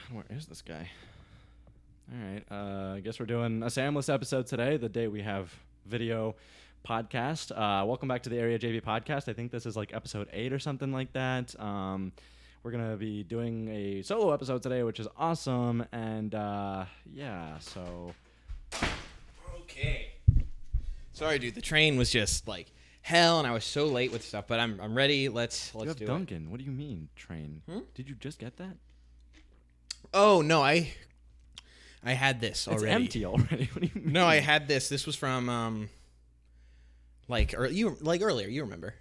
Where is this guy? All right. I guess we're doing a Samless episode today, the day we have video podcast. Welcome back to the Area JV podcast. I think this is like episode 8 or something like that. We're going to be doing a solo episode today, which is awesome. And yeah, so. Okay. Sorry, dude. The train was just like hell, and I was so late with stuff. But I'm ready. Let's you have do Duncan. What do you mean, train? Did you just get that? Oh no, I had this already. It's empty already. What do you mean? No, I had this. This was from earlier. You remember?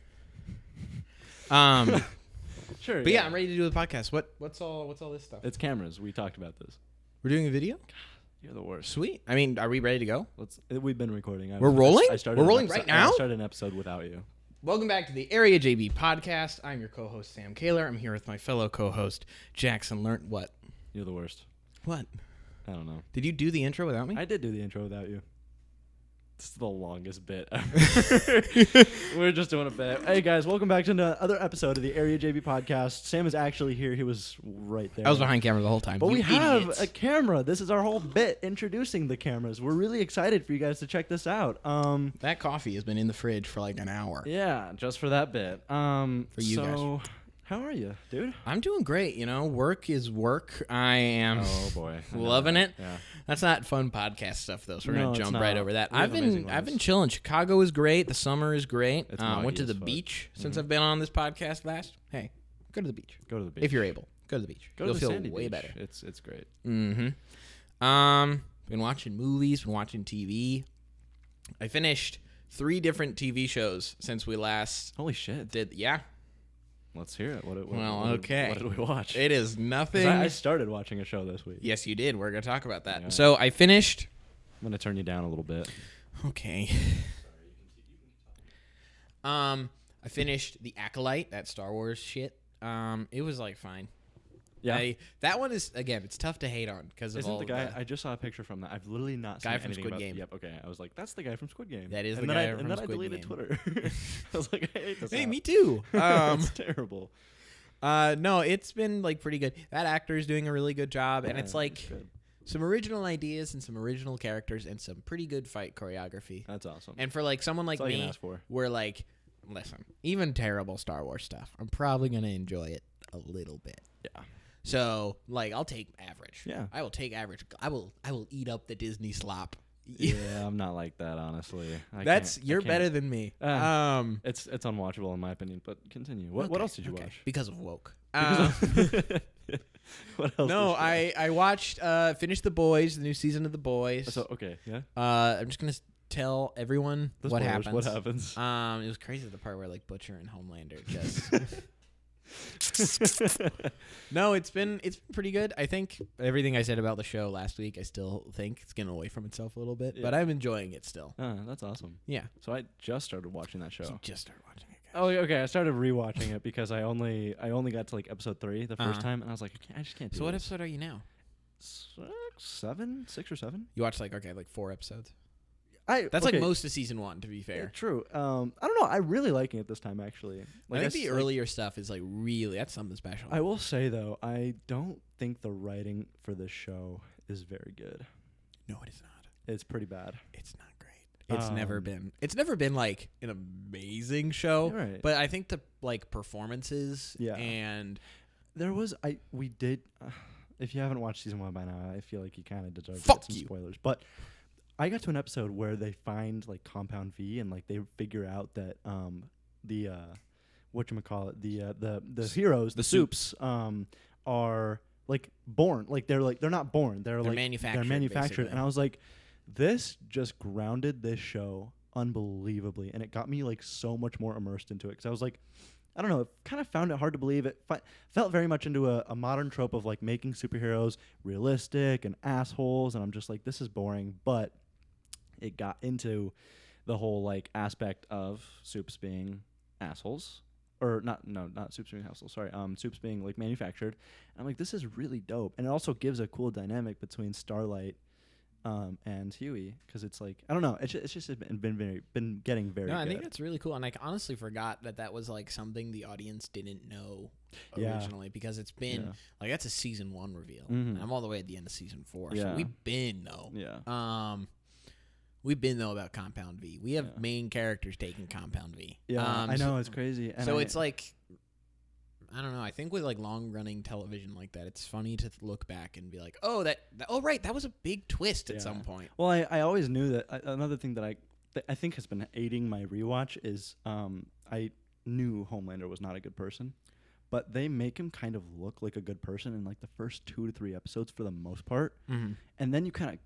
Sure. But yeah, I'm ready to do the podcast. What's all this stuff? It's cameras. We talked about this. We're doing a video. You're the worst. Sweet. I mean, are we ready to go? We've been recording. We're rolling? We're rolling right now? I started an episode without you. Welcome back to the Area JB podcast. I'm your co-host, Sam Koehler. I'm here with my fellow co-host, Jackson Learnt. What? You're the worst. What? I don't know. Did you do the intro without me? I did do the intro without you. This is the longest bit ever. We're just doing a bit. Hey, guys, welcome back to another episode of the Area JB podcast. Sam is actually here. He was right there. I was behind camera the whole time. But we have idiots. a camera. This is our whole bit introducing the cameras. We're really excited for you guys to check this out. That coffee has been in the fridge for like an hour. Yeah, just for that bit. For you guys. How are you, dude? I'm doing great. You know, work is work. I am Oh boy, loving it. Yeah. That's not fun podcast stuff though, so we're No, gonna it's jump not. right over that. We have amazing I've been lives. chilling. Chicago is great. The summer is great. It's Went muggy to the as fuck. beach since I've been on this podcast last. Hey, go to the beach Go to the beach if you're able. Go to the beach. Go You'll to the feel sandy way beach. better. It's great. Mm-hmm. Been watching movies. Been watching TV. I finished 3 different TV shows since we last Holy shit! did. Yeah. Let's hear it. Okay. What did we watch? It is 'Cause nothing. I started watching a show this week. Yes, you did. We're gonna talk about that. Yeah. So I finished. I'm gonna turn you down a little bit. Okay. I finished The Acolyte, that Star Wars shit. It was like fine. Yeah. That one is, again, it's tough to hate on because of Isn't all the guy? The, I just saw a picture from that. I've literally not Guy seen from anything Squid about Game. Yep. Okay. I was like, that's the guy from Squid Game. That is and the then guy I, from and then I Squid deleted Game. Twitter. I was like, I hate this. Hey, app. me too. It's terrible. No, it's been like pretty good. That actor is doing a really good job, and Yeah, it's like good. some original ideas and some original characters and some pretty good fight choreography. That's awesome. And for like someone like That's all you can me, ask for. we're like, listen, even terrible Star Wars stuff, I'm probably gonna enjoy it a little bit. Yeah. So like, I'll take average. Yeah. I will take average. I will eat up the Disney slop. Yeah, I'm not like that, honestly. You're better than me. It's unwatchable in my opinion. But continue. What else did you watch? Because of woke. What else? No, did you I watched finished The Boys, the new season of The Boys. watch? So okay, yeah. I'm just gonna tell everyone The what spoilers, happens. What happens? It was crazy the part where like Butcher and Homelander just. No, it's been pretty good. I think everything I said about the show last week, I still think it's getting away from itself a little bit, Yeah. but I'm enjoying it still. That's awesome. Yeah. So I just started watching that show. You just started watching it. Oh, okay. I started rewatching it because I only got to like episode 3 the first time, and I was like, I just can't do So what this. episode are you now? 6 or 7. You watched like 4 episodes. That's Like most of season 1, to be fair. True. I don't know. I'm really liking it this time, actually. I think the earlier stuff is like really that's something special. I will say though, I don't think the writing for this show is very good. No, it is not. It's pretty bad. It's not great. It's never been. It's never been like an amazing show. You're right. But I think the like performances. Yeah. And There was we did. If you haven't watched season 1 by now, I feel like you kind of deserve to Fuck get some you. spoilers. But I got to an episode where they find like Compound V and like they figure out that the whatchamacallit, the heroes, the soups are like born. Like they're not born. They're like manufactured, They're manufactured. basically. And I was like, this just grounded this show unbelievably, and it got me like so much more immersed into it because I was like, I don't know, kind of found it hard to believe. It felt very much into a modern trope of like making superheroes realistic and assholes, and I'm just like, this is boring. But it got into the whole like aspect of soups being assholes, or not soups being assholes. Sorry, soups being like manufactured. And I'm like, this is really dope, and it also gives a cool dynamic between Starlight and Huey, because it's like I don't know, it's just been getting very. No, I good. think that's really cool, and I honestly forgot that was like something the audience didn't know Yeah. originally, because it's been like that's a season 1 reveal. Mhm. And I'm all the way at the end of season 4, Yeah. so we've been know. Yeah. We've been know about Compound V. We have main characters taking Compound V. Yeah, I know, it's crazy. And So it's like, I don't know. I think with like long running television like that, it's funny to look back and be like, oh, right, that was a big twist at some point. Well, I always knew that. Another thing that I think has been aiding my rewatch is I knew Homelander was not a good person, but they make him kind of look like a good person in like the first 2 to 3 episodes for the most part, and then you kind of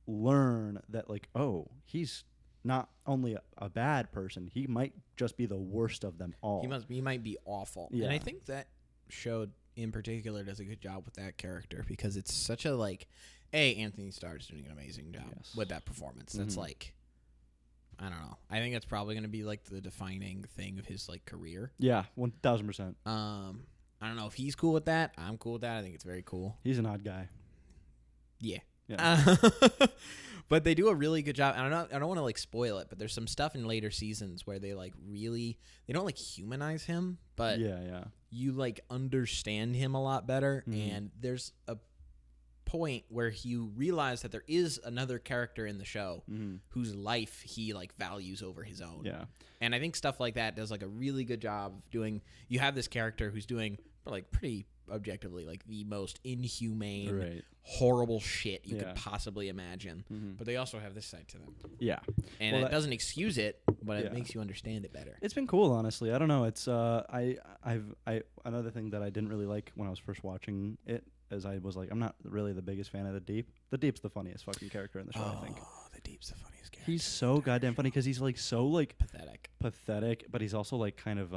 learn that like, oh, he's not only a bad person, he might just be the worst of them all. He might be awful. Yeah. And I think that show in particular does a good job with that character, because it's such a like, Anthony Starr's doing an amazing job with that performance. That's like, I don't know. I think that's probably going to be like the defining thing of his like career. Yeah, 1000%. I don't know if he's cool with that. I'm cool with that. I think it's very cool. He's an odd guy. Yeah. Yeah. But they do a really good job. And I don't want to like spoil it, but there's some stuff in later seasons where they like really, they don't like humanize him, but you like understand him a lot better. And there's a point where you realize that there is another character in the show whose life he like values over his own. Yeah. And I think stuff like that does like a really good job of doing, you have this character who's doing like pretty objectively like the most inhumane, horrible shit you could possibly imagine. But they also have this side to them. Yeah. And it doesn't excuse it, but it makes you understand it better. It's been cool, honestly. I don't know. It's I've another thing that I didn't really like when I was first watching it, as I was like, I'm not really the biggest fan of the Deep. The Deep's the funniest fucking character in the show, I think. Oh, the Deep's the funniest character. He's so goddamn funny because he's like so like pathetic, but he's also like kind of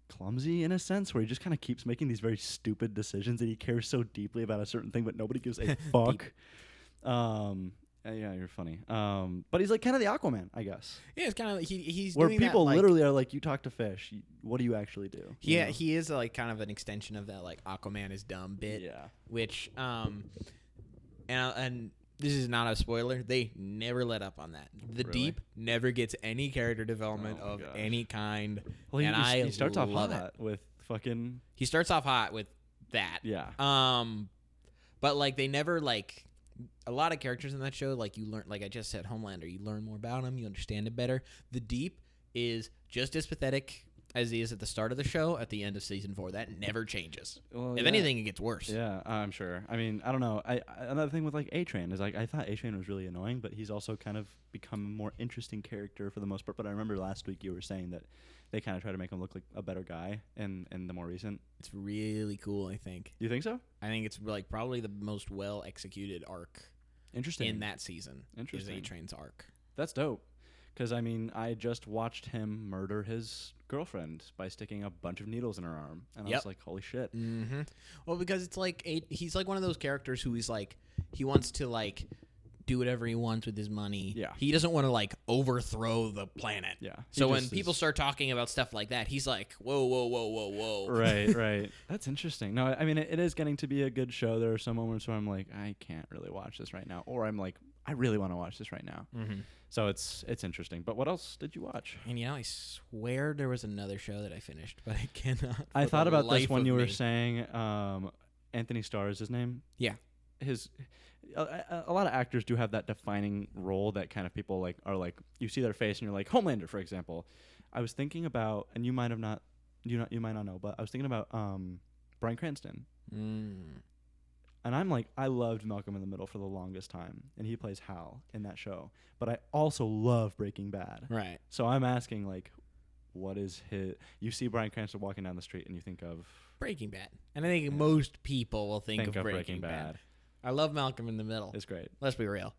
clumsy in a sense, where he just kind of keeps making these very stupid decisions, and he cares so deeply about a certain thing, but nobody gives a fuck. Yeah, you're funny. But he's like kind of the Aquaman, I guess. Yeah, it's kind of he's where doing people that, like, literally are like, you talk to fish. What do you actually do? Yeah, he is like kind of an extension of that like Aquaman is dumb bit. Yeah. Which and this is not a spoiler. They never let up on that. The Deep never gets any character development of any kind. Well, he starts off hot with fucking. He starts off hot with that. Yeah. But like they never like. A lot of characters in that show, like you learn, like I just said, Homelander, you learn more about him, you understand it better. The Deep is just as pathetic as he is at the start of the show, at the end of season 4. That never changes. Well, if anything, it gets worse. Yeah, I'm sure. I mean, I don't know. Another thing with like A-Train is like I thought A-Train was really annoying, but he's also kind of become a more interesting character for the most part. But I remember last week you were saying that they kind of try to make him look like a better guy in the more recent. It's really cool, I think. You think so? I think it's like probably the most well executed arc. Interesting. In that season. Interesting. Is A-Train's arc. That's dope. Because, I mean, I just watched him murder his girlfriend by sticking a bunch of needles in her arm. And I was like, holy shit. Mm-hmm. Well, because it's like, he's like one of those characters who is like, he wants to like do whatever he wants with his money. Yeah. He doesn't want to like overthrow the planet. Yeah. So when people start talking about stuff like that, he's like, whoa, whoa, whoa, whoa, whoa. Right. That's interesting. No, I mean, it is getting to be a good show. There are some moments where I'm like, I can't really watch this right now. Or I'm like, I really want to watch this right now. Mm-hmm. So it's interesting. But what else did you watch? And I swear there was another show that I finished, but I cannot. I thought about this when you were saying Anthony Starr is his name. Yeah. A lot of actors do have that defining role that kind of people like are like, you see their face and you're like, Homelander, for example. I was thinking about, and you might not know, but I was thinking about Bryan Cranston. And I'm like, I loved Malcolm in the Middle for the longest time, and he plays Hal in that show. But I also love Breaking Bad. Right. So I'm asking, like, what is his... You see Bryan Cranston walking down the street, and you think of... Breaking Bad. And I think most people will think of Breaking Bad. I love Malcolm in the Middle. It's great. Let's be real.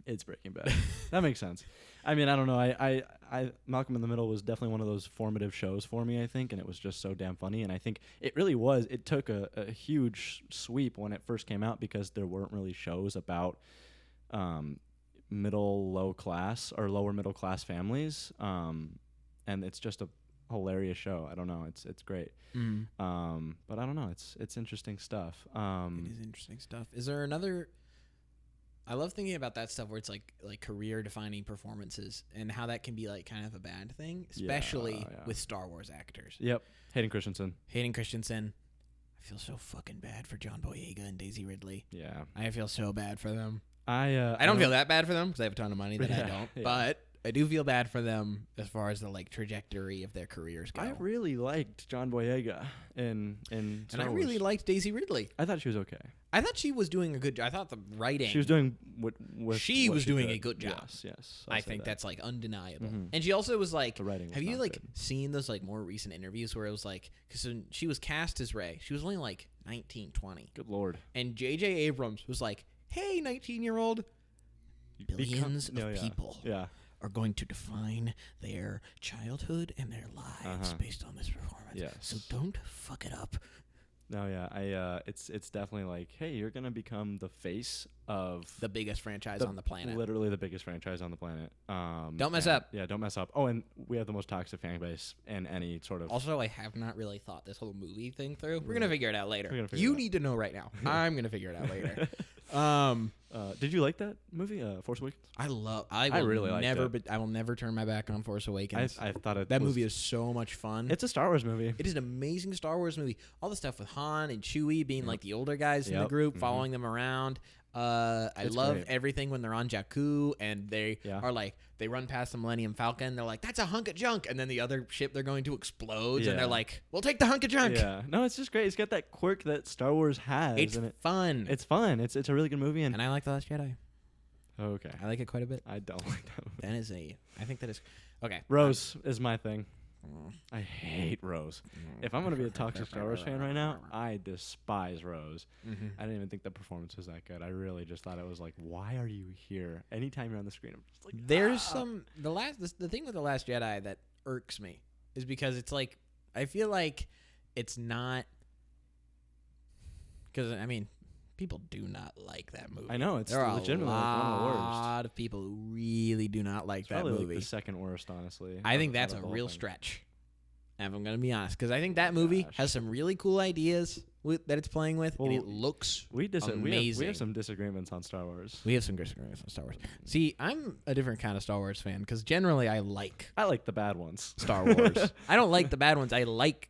It's Breaking Bad. That makes sense. I mean, I don't know. I Malcolm in the Middle was definitely one of those formative shows for me, I think, and it was just so damn funny. And I think it really was. It took a huge sweep when it first came out because there weren't really shows about low class or lower middle class families. And it's just a hilarious show. I don't know. It's great. But I don't know. It's interesting stuff. It is interesting stuff. Is there another I love thinking about that stuff where it's like career defining performances and how that can be like kind of a bad thing, especially with Star Wars actors. Yep. Hayden Christensen. I feel so fucking bad for John Boyega and Daisy Ridley. Yeah. I feel so bad for them. I don't feel that bad for them because I have a ton of money that I don't. Yeah. But I do feel bad for them as far as the like trajectory of their careers go. I really liked John Boyega in Star and I Wars. really liked Daisy Ridley. I thought she was okay. I thought she was doing a good job. I thought the writing. She was doing she was doing a good job. Yes. I think that's like undeniable. Mm-hmm. And she also was like, the writing was have you like good. seen those like more recent interviews where it was like, because when she was cast as Rey, she was only like 19, 20. Good Lord. And J.J. Abrams was like, hey, 19-year-old, billions of people are going to define their childhood and their lives based on this performance. Yes. So don't fuck it up. No, it's definitely like, hey, you're gonna become the face of the biggest franchise on the planet. Literally the biggest franchise on the planet. Don't mess up. Yeah, don't mess up. Oh, and we have the most toxic fan base in any sort of. Also, I have not really thought this whole movie thing through. We're gonna figure it out later. You need to know right now. I'm gonna figure it out later. Did you like that movie, Force Awakens? I really liked it. But I will never turn my back on Force Awakens. I thought that movie is so much fun. It's a Star Wars movie. It is an amazing Star Wars movie. All the stuff with Han and Chewie being like the older guys in the group, following them around. I love everything when they're on Jakku and they are like, they run past the Millennium Falcon. They're like, that's a hunk of junk. And then the other ship they're going to explodes. And they're like, we'll take the hunk of junk. Yeah. No, it's just great. It's got that quirk that Star Wars has. It's fun. It's fun. It's a really good movie. And I like The Last Jedi. Okay. I like it quite a bit. I don't like that movie. I think that is. Okay. Rose is my thing. I hate Rose. If I'm going to be a toxic Star Wars fan right now, I despise Rose. Mm-hmm. I didn't even think the performance was that good. I really just thought it was like, why are you here? Anytime you're on the screen, I'm just like, there's the thing with The Last Jedi that irks me is because it's like, I feel like it's not, because I mean, people do not like that movie. I know, it's there are legitimately one of the worst. A lot of people who really do not like that movie. Like the second worst, honestly. I think that's a real stretch. If I'm going to be honest, because I think that movie has some really cool ideas that it's playing with, and it looks amazing. We have some disagreements on Star Wars. We have some disagreements on Star Wars. See, I'm a different kind of Star Wars fan, because generally I like the bad ones. Star Wars. I don't like the bad ones. I like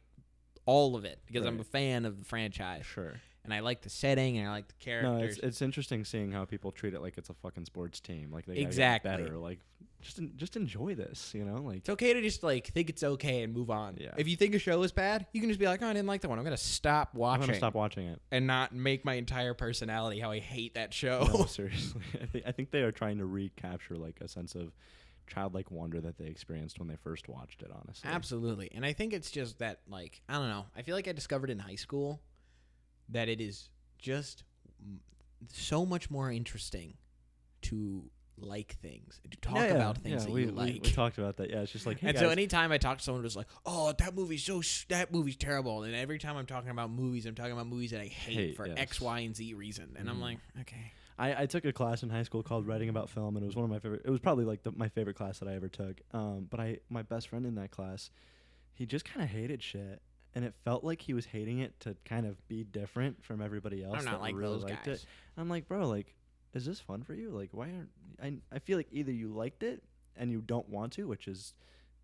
all of it, because I'm a fan of the franchise. Sure. And I like the setting, and I like the characters. No, it's interesting seeing how people treat it like it's a fucking sports team. Like they exactly gotta get better. Like just enjoy this, you know. Like it's okay to just like think it's okay and move on. Yeah. If you think a show is bad, you can just be like, oh, I didn't like that one. I'm gonna stop watching. I'm gonna stop watching it and not make my entire personality how I hate that show. No, seriously, I think they are trying to recapture like a sense of childlike wonder that they experienced when they first watched it. Honestly, absolutely. And I think it's just that, like, I don't know. I feel like I discovered in high school that it is just so much more interesting to like things, to talk about things that you like. We talked about that. Yeah, it's just like, hey, and guys. so anytime I talk to someone who's like, oh, that movie's terrible, and every time I'm talking about movies, I'm talking about movies that I hate for X, Y, and Z reason, and I'm like, okay. I took a class in high school called Writing About Film, and it was one of my favorite. It was probably like my favorite class that I ever took. But my best friend in that class, he just kind of hated shit. And it felt like he was hating it to kind of be different from everybody else. I'm not like really those liked guys. It. I'm like, bro, like, is this fun for you? Like, why aren't I feel like either you liked it and you don't want to, which is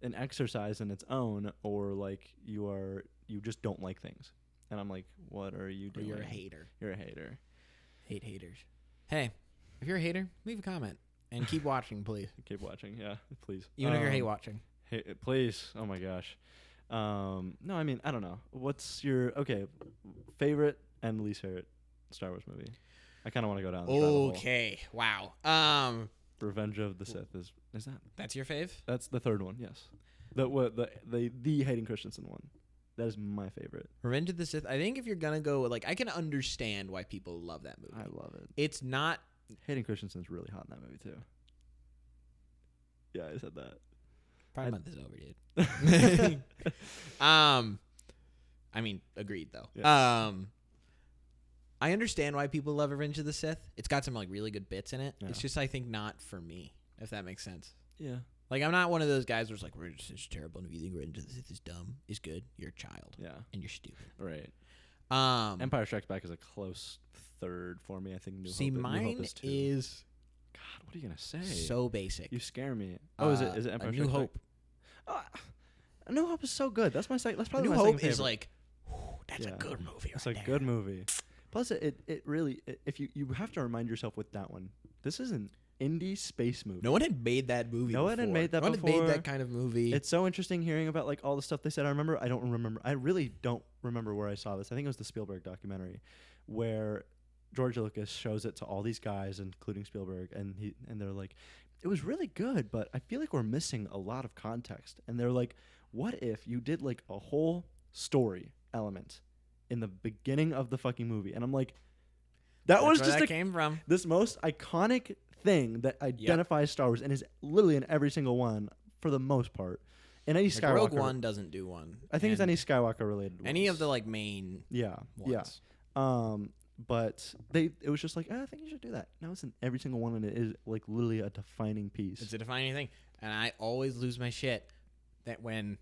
an exercise in its own, or like you just don't like things. And I'm like, what are you doing? Or you're a hater. You're a hater. Hate haters. Hey, if you're a hater, leave a comment and keep watching, please. Keep watching, yeah, please. Even if you're hate watching. Hey, please. Oh my gosh. No, I mean, I don't know. What's your favorite and least favorite Star Wars movie? I kind of want to go down this rabbit hole. Okay. Wow. Revenge of the Sith is that? That's your fave? That's the third one. Yes. The Hayden Christensen one. That is my favorite. Revenge of the Sith. I think if you're gonna go, like, I can understand why people love that movie. I love it. It's not. Hayden Christensen's really hot in that movie too. Yeah, I said that. Pride Month is over, dude. I mean, agreed though. Yeah. I understand why people love Revenge of the Sith. It's got some like really good bits in it. Yeah. It's just, I think, not for me, if that makes sense. Yeah. Like, I'm not one of those guys who's like, Revenge of the Sith is terrible, and if you think Revenge of the Sith is dumb, is good, you're a child. Yeah. And you're stupid. Right. Empire Strikes Back is a close third for me. I think New Hope is 2. Is God, what are you gonna say? so basic. You scare me. Oh, is it Empire Strikes New Hope? A New Hope is so good. That's probably New my Hope second favorite. is like, that's a good movie. It's a good movie. Plus, it really if you have to remind yourself with that one, this is an indie space movie. No one had made that movie. No one had made that before. No one had made that kind of movie. It's so interesting hearing about like all the stuff they said. I really don't remember where I saw this. I think it was the Spielberg documentary, where George Lucas shows it to all these guys, including Spielberg, and they're like, it was really good, but I feel like we're missing a lot of context. And they're like, what if you did like a whole story element in the beginning of the fucking movie? And I'm like, that's was just came from this most iconic thing that identifies Star Wars and is literally in every single one for the most part. In any Skywalker, Rogue One doesn't do one. I think it's any Skywalker related. Any of the like main ones. But it was just like, I think you should do that. Now it's in every single one, and it is like literally a defining piece. It's a defining thing, and I always lose my shit that when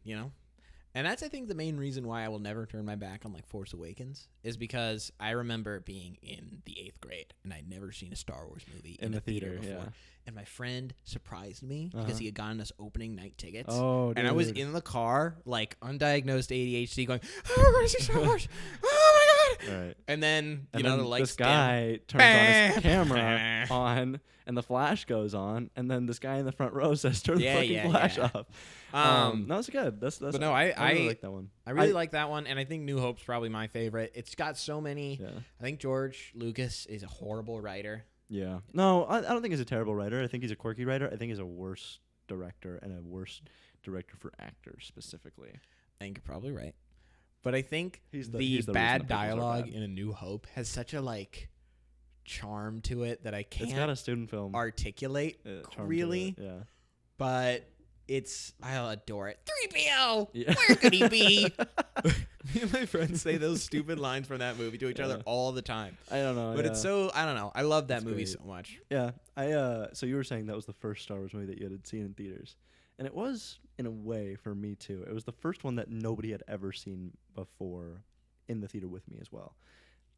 and that's, I think, the main reason why I will never turn my back on like Force Awakens is because I remember being in the 8th grade and I'd never seen a Star Wars movie in the theater before. Yeah. And my friend surprised me because he had gotten us opening night tickets. Oh, and I was in the car, like undiagnosed ADHD, going, "Oh, we're going to see Star Wars! Oh my god!" Right. And then the lights this guy turns on his camera on, and the flash goes on, and then this guy in the front row says, "Turn the fucking flash off." No, it's good. That's. But no, I really like that one. I really like that one, and I think New Hope's probably my favorite. It's got so many. Yeah. I think George Lucas is a horrible writer. Yeah. No, I don't think he's a terrible writer. I think he's a quirky writer. I think he's a worse director and a worse director for actors specifically. I think you're probably right. But I think he's the bad dialogue in A New Hope has such a like charm to it that I can't. It's got a student film articulate really. Yeah. But I'll adore it. 3PO, where could he be? Me and my friends say those stupid lines from that movie to each other all the time. I don't know. But it's so, I don't know. I love that movie so much. Yeah. So you were saying that was the first Star Wars movie that you had seen in theaters. And it was, in a way, for me too. It was the first one that nobody had ever seen before in the theater with me as well.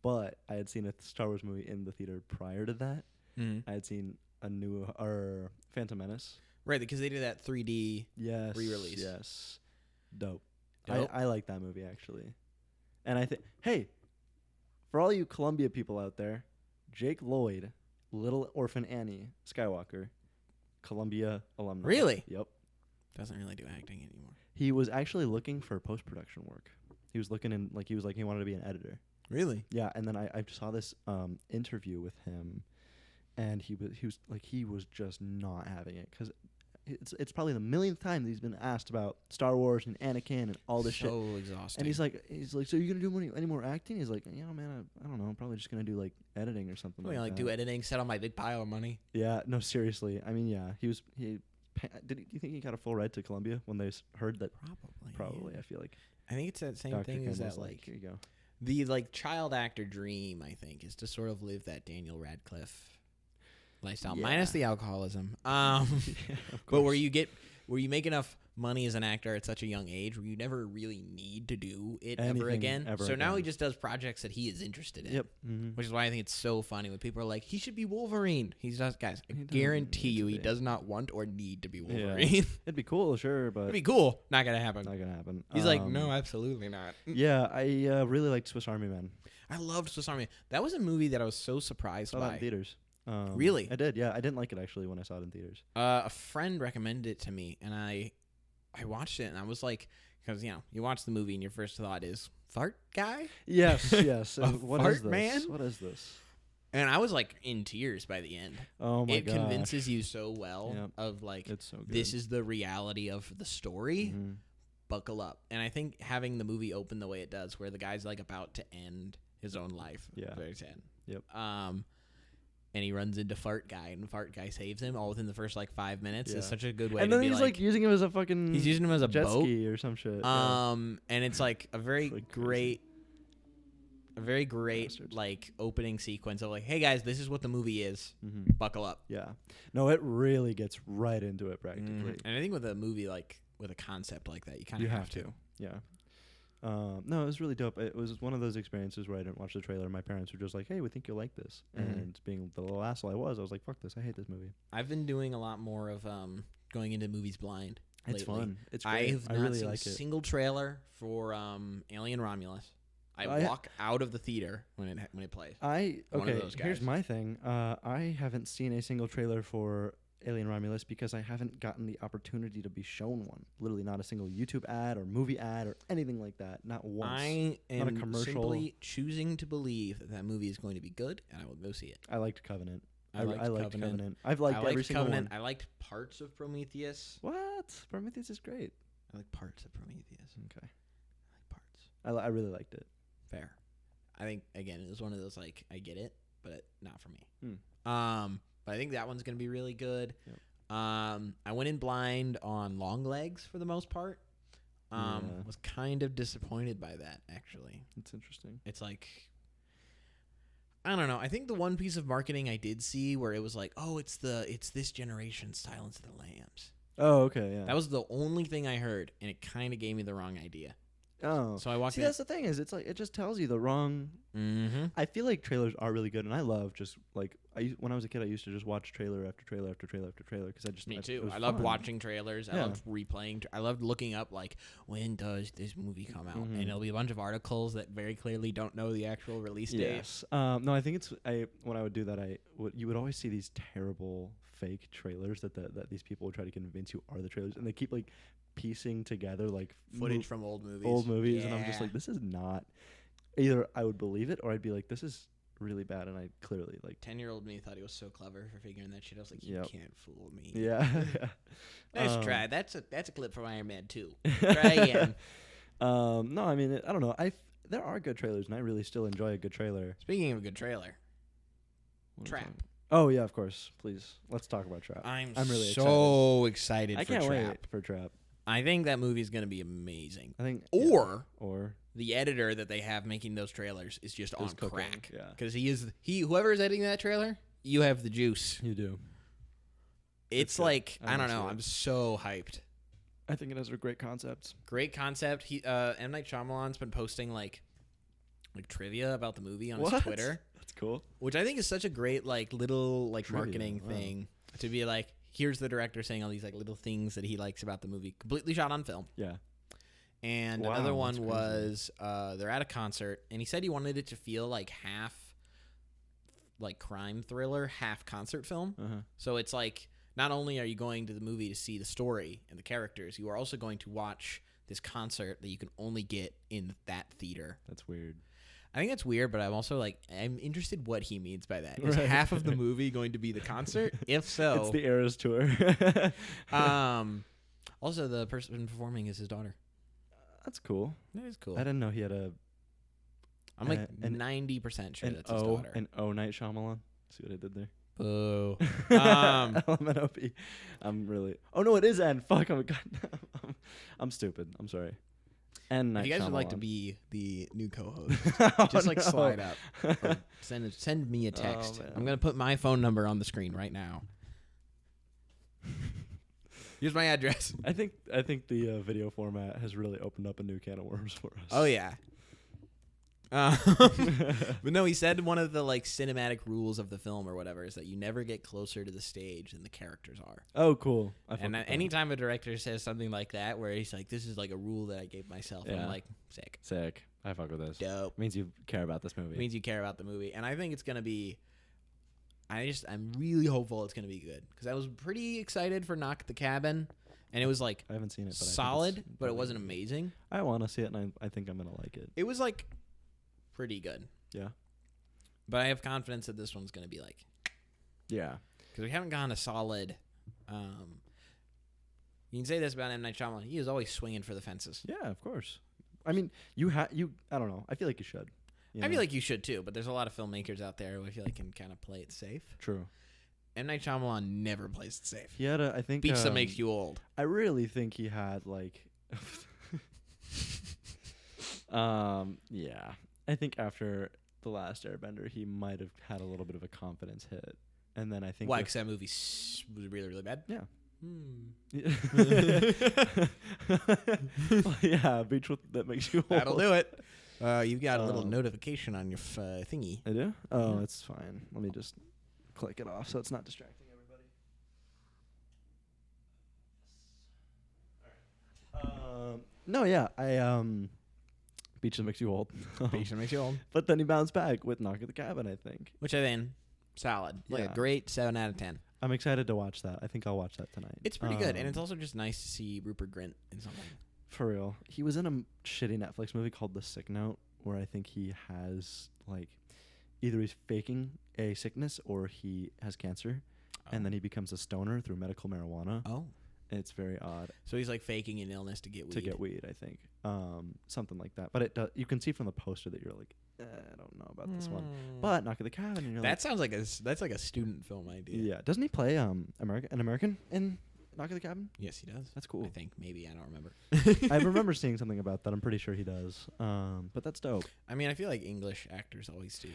But I had seen a Star Wars movie in the theater prior to that. Mm-hmm. I had seen Phantom Menace. Right, because they did that 3D re-release. Yes. Dope. I like that movie, actually. And I think, hey, for all you Columbia people out there, Jake Lloyd, Little Orphan Annie Skywalker, Columbia alumni. Really? Yep. Doesn't really do acting anymore. He was actually looking for post-production work. He was looking in, he wanted to be an editor. Really? Yeah, and then I saw this interview with him, and he was just not having it because it's probably the millionth time that he's been asked about Star Wars and Anakin and all this shit. So exhausting. And he's like, so you're gonna do any more acting? He's like, yeah, man, I don't know. I'm probably just gonna do like editing or something. Like do editing, set on my big pile of money. Yeah, no, seriously. I mean, yeah, do you think he got a full ride to Columbia when they heard that? Probably. Yeah. I feel like. I think it's that same Dr. thing Ken as that like here you go. The like child actor dream, I think, is to sort of live that Daniel Radcliffe lifestyle, minus the alcoholism. But where you make enough money as an actor at such a young age where you never really need to do it ever again. Now he just does projects that he is interested in. Yep. Mm-hmm. Which is why I think it's so funny when people are like, he should be Wolverine. He's just, guys, I guarantee you he does not want or need to be Wolverine. Yeah. It'd be cool, sure, but it'd be cool. Not gonna happen. He's like, no, absolutely not. Yeah, I really liked Swiss Army Man. I loved Swiss Army. That was a movie that I was so surprised by. Saw that in theaters. Really? I did, yeah. I didn't like it, actually, when I saw it in theaters. A friend recommended it to me, and I watched it, and I was like, because, you watch the movie, and your first thought is, fart guy? Yes, yes. What is this? Man? What is this? And I was, like, in tears by the end. Oh, my God. It convinces you so well of, like, it's so good. This is the reality of the story. Mm-hmm. Buckle up. And I think having the movie open the way it does, where the guy's, like, about to end his own life. Yeah. Very sad. Yep. And he runs into Fart Guy, and Fart Guy saves him all within the first 5 minutes. Yeah. It's such a good way. And to then be he's like using him as a fucking. He's using him as a jet boat ski or some shit. And it's like a very great Bastards. like opening sequence of like, hey guys, this is what the movie is. Mm-hmm. Buckle up. Yeah. No, it really gets right into it practically. Mm-hmm. And I think with a movie like with a concept like that, you kind of have to. Yeah. No, it was really dope. It was one of those experiences where I didn't watch the trailer. My parents were just like, "Hey, we think you'll like this." And being the little asshole I was like, "Fuck this! I hate this movie." I've been doing a lot more of going into movies blind. It's lately. fun. It's great. I really seen like a it. single trailer for Alien Romulus. I walk out of the theater when it plays. One of those guys. Here's my thing. I haven't seen a single trailer for Alien Romulus because I haven't gotten the opportunity to be shown one. Literally, not a single YouTube ad or movie ad or anything like that. Not once. I am not a commercial. simply choosing to believe that movie is going to be good, and I will go see it. I liked Covenant. I liked Covenant. I've liked every single Covenant. one. I liked parts of Prometheus. What? Prometheus is great. I like parts of Prometheus. Okay. I like parts. I really liked it. Fair. I think again it was one of those like I get it, but not for me. But I think that one's gonna be really good. Yep. I went in blind on Long Legs for the most part. Was kind of disappointed by that actually. It's interesting. It's like I don't know. I think the one piece of marketing I did see where it was like, oh, it's this generation's Silence of the Lambs. Oh, okay, yeah. That was the only thing I heard, and it kind of gave me the wrong idea. Oh, so I walked in. That's the thing is, it's like it just tells you the wrong. Mm-hmm. I feel like trailers are really good, and I love just like when I was a kid, I used to just watch trailer after trailer after trailer after trailer because I just me too. I loved watching trailers. I loved replaying. I loved looking up like when does this movie come out, and it'll be a bunch of articles that very clearly don't know the actual release date. Yes. No, I think it's when I would do that, you would always see these terrible fake trailers that these people would try to convince you are the trailers, and they keep like piecing together like footage from old movies. And I'm just like, this is not. Either I would believe it or I'd be like, this is really bad, and I clearly like 10-year-old me thought he was so clever for figuring that shit. I was like, you can't fool me. Yeah. Nice try. That's a clip from Iron Man 2. Try again. No, I mean I don't know. There are good trailers, and I really still enjoy a good trailer. Speaking of a good trailer, Trap. Oh yeah, of course. Please, let's talk about Trap. I'm really so I excited for can't Trap. wait for Trap. I think that movie is going to be amazing. I think, or the editor that they have making those trailers is just on cooking, crack. Yeah, because whoever is editing that trailer, you have the juice. You do. It's like I don't know. I'm so hyped. I think it has a great concept. Great concept. M. Night Shyamalan's been posting like trivia about the movie on his Twitter. That's cool. Which I think is such a great little trivia, marketing thing to be like, here's the director saying all these little things that he likes about the movie, completely shot on film. Yeah. And another one was they're at a concert, and he said he wanted it to feel like half crime thriller, half concert film. So it's like not only are you going to the movie to see the story and the characters, you are also going to watch this concert that you can only get in that theater. That's weird. I think that's weird, but I'm also I'm interested what he means by that. Is half of the movie going to be the concert? If so, it's the Eras tour. Also, the person performing is his daughter. That's cool. That is cool. I didn't know he had a. I'm 90% sure that's his daughter. An Night Shyamalan. See what I did there? Boo. LMNOP. I'm really. Oh no, it is N. Fuck. I'm stupid. I'm sorry. And if you guys Shyamalan. would like to be the new co-host, just slide up. Or send me a text. I'm gonna put my phone number on the screen right now. Here's my address. I think the video format has really opened up a new can of worms for us. Oh yeah. But no, he said one of the cinematic rules of the film or whatever is that you never get closer to the stage than the characters are. Oh, cool. And anytime a director says something like that, where he's like, "This is a rule that I gave myself," I'm like, sick. I fuck with this. Dope. Means you care about this movie. Means you care about the movie, and I think it's gonna be. I'm really hopeful it's gonna be good because I was pretty excited for Knock at the Cabin, and it was I haven't seen it, but solid, but it wasn't amazing. I want to see it, and I think I'm gonna like it. It was pretty good. Yeah. But I have confidence that this one's going to be yeah. Because we haven't gotten a solid. You can say this about M. Night Shyamalan. He is always swinging for the fences. Yeah, of course. I mean, I don't know. I feel like you should. I feel like you should too, but there's a lot of filmmakers out there who I feel like can kind of play it safe. True. M. Night Shyamalan never plays it safe. He had I think. Beach that makes you old. I really think he had yeah. I think after The Last Airbender, he might have had a little bit of a confidence hit, and then I think why? Because that movie was really, really bad. Yeah, Yeah, beach that makes you old. That'll do it. You've got a little notification on your thingy. I do? Oh, it's fine. Let me just click it off so it's not distracting everybody. No, yeah, Beach that makes you old. Beach that makes you old. But then he bounced back with Knock at the Cabin, I think. Which I think solid. Like a great 7 out of 10. I'm excited to watch that. I think I'll watch that tonight. It's pretty good, and it's also just nice to see Rupert Grint in something. For real. He was in a shitty Netflix movie called The Sick Note, where I think he has, like, either he's faking a sickness or he has cancer, and then he becomes a stoner through medical marijuana. Oh. It's very odd. So he's, like, faking an illness to get weed. To get weed, I think. Something like that. But you can see from the poster that you're like, I don't know about this one. But Knock at the Cabin, and you're that sounds like that's like a student film idea. Yeah. Doesn't he play an American in Knock at the Cabin? Yes, he does. That's cool. I think. Maybe. I don't remember. I remember seeing something about that. I'm pretty sure he does. But that's dope. I mean, I feel like English actors always do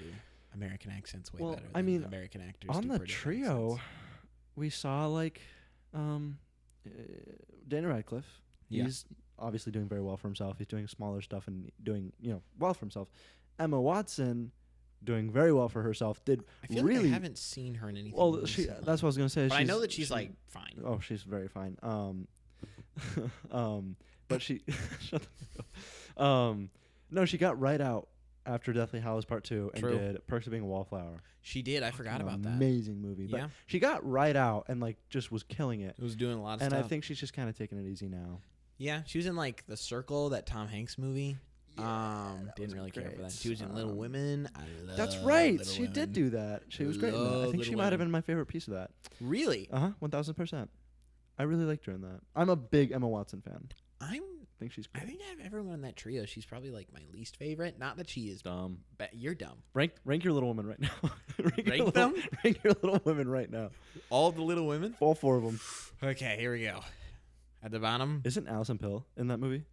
American accents way better I mean, than American actors on do the British trio, accents. we saw, like, Daniel Radcliffe. He's obviously doing very well for himself. He's doing smaller stuff and doing, well for himself. Emma Watson, doing very well for herself, did I feel really. Like I haven't seen her in anything. Well, recently. that's what I was gonna say. But I know that she's like fine. Oh, she's very fine. But she, shut the fuck up. No, she got right out after Deathly Hallows Part 2 and did Perks of Being a Wallflower. She did. I forgot about that. Amazing movie. But she got right out and like just was killing it. It was doing a lot of stuff. stuff. And I think she's just kind of taking it easy now. Yeah, she was in like The Circle, that Tom Hanks movie. Yeah, didn't really care for that. She was in Little Women. I love That's right. Little She Women. did do that. She was great in that. I think she might have been my favorite piece of that. Really? 1000%. I really liked her in that. I'm a big Emma Watson fan. I think she's great. I think out of everyone in that trio, she's probably like my least favorite. Not that she is dumb. You're dumb. Rank your Little Women right now. rank them? Rank your Little Women right now. All the Little Women? All 4 of them. Okay, here we go. At the bottom. Isn't Alison Pill in that movie?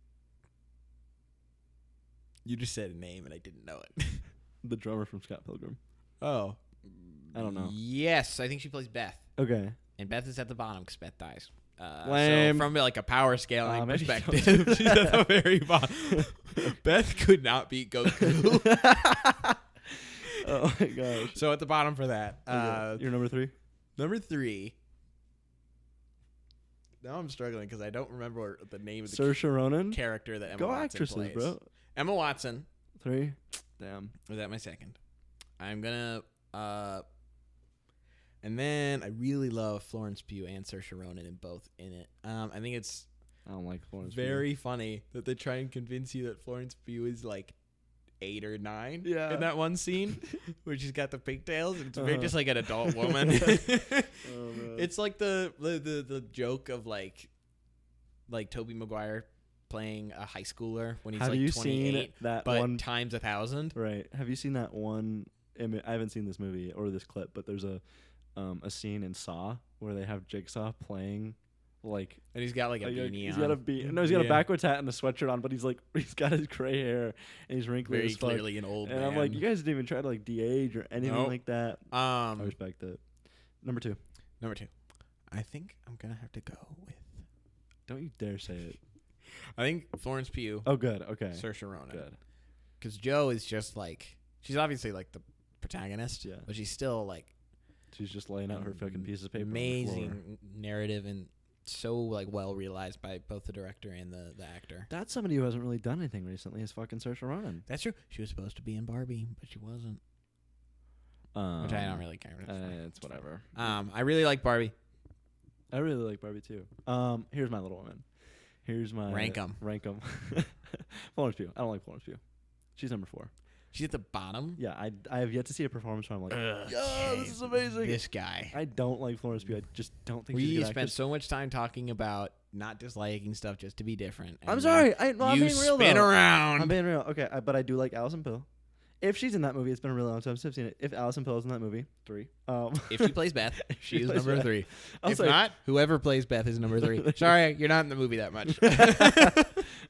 You just said a name and I didn't know it. The drummer from Scott Pilgrim. Oh. I don't know. Yes, I think she plays Beth. Okay. And Beth is at the bottom because Beth dies. Lame. So from like a power scaling perspective, she's at the very bottom. Beth could not beat Goku. Oh my gosh. So at the bottom for that. You're number 3? Number 3. Now I'm struggling because I don't remember the name of the Saoirse Ronan character that Emma Watson actresses, plays. Bro. Emma Watson. 3. Damn. Was that my second? I'm gonna and then I really love Florence Pugh and Saoirse Ronan in both in it. I think it's I don't like Florence very funny that they try and convince you that Florence Pugh is like 8 or 9 in that one scene where she's got the pigtails and it's very just like an adult woman. It's like the joke of like Tobey Maguire playing a high schooler when he's Have like you 28 seen that but one times 1,000. Right. Have you seen that one I haven't seen this movie or this clip, but there's a scene in Saw where they have Jigsaw playing like, and he's got like a beanie on. He's got a backwards hat and a sweatshirt on, but he's got his gray hair and he's wrinkly very as fuck. clearly an old and man. I'm like, you guys didn't even try to like de-age or anything like that. I respect it. Number 2. I think I'm gonna have to go with. Don't you dare say it. I think Florence Pugh. Oh, good. Okay. Saoirse Ronan. Good. Because Jo is just like, she's obviously like the protagonist, but she's still like. She's just laying out her fucking pieces of paper. Amazing narrative and so like well realized by both the director and the actor. That's somebody who hasn't really done anything recently. Is fucking Saoirse Ronan. That's true. She was supposed to be in Barbie, but she wasn't. Which I don't really care. It's whatever. I really like Barbie. I really like Barbie too. Here's my Little Woman. Here's my rank 'em. Florence Pugh. I don't like Florence Pugh. She's number 4. She's at the bottom. Yeah, I have yet to see a performance where I'm like, yeah, this is amazing. This guy. I don't like Florence Pugh. I just don't think we spent so much time talking about not disliking stuff just to be different. I'm sorry. I'm being real though. Spin around. I'm being real. Okay, but I do like Alison Pill. If she's in that movie, it's been a really long time since I've seen it. If Alison Pill is in that movie, 3. If she plays Beth, she is number 3. If like, not, whoever plays Beth is number 3. Sorry, you're not in the movie that much.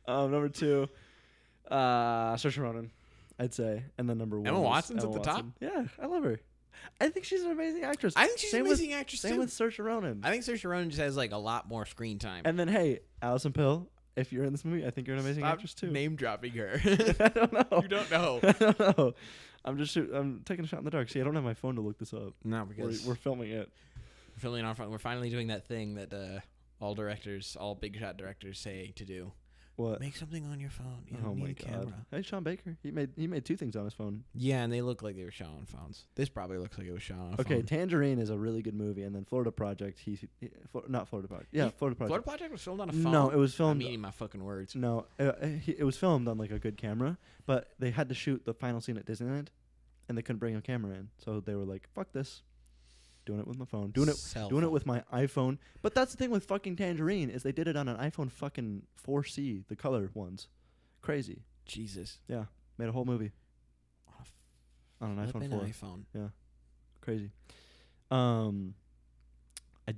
Number 2, Saoirse Ronan, I'd say, and then number 1. Emma Watson's at the top. Yeah, I love her. I think she's an amazing actress. I think she's an amazing actress too. Same with Saoirse Ronan. I think Saoirse Ronan just has like a lot more screen time. And then hey, Alison Pill, if you're in this movie, I think you're an amazing actress too. Name dropping her. I don't know. You don't know. I don't know. I'm taking a shot in the dark. See, I don't have my phone to look this up. No, because we're filming it. We're filming on front. We're finally doing that thing that all big shot directors say to do. What? Make something on your phone. You Oh don't my need a god. camera. Hey, Sean Baker. He made 2 things on his phone. Yeah, and they look like they were shot on phones. This probably looks like it was shot on a phone. Okay, Tangerine is a really good movie, and then Florida Project. Not Florida Project. Yeah, Florida Project. Florida Project was filmed on a phone. No, it was filmed. I'm eating my fucking words. No, it was filmed on like a good camera, but they had to shoot the final scene at Disneyland, and they couldn't bring a camera in, so they were like, "Fuck this." Doing it with my phone. Doing it with my iPhone. But that's the thing with fucking Tangerine is they did it on an iPhone fucking 4C, the color ones. Crazy. Jesus. Yeah. Made a whole movie. On an iPhone 4. iPhone. Yeah. Crazy. I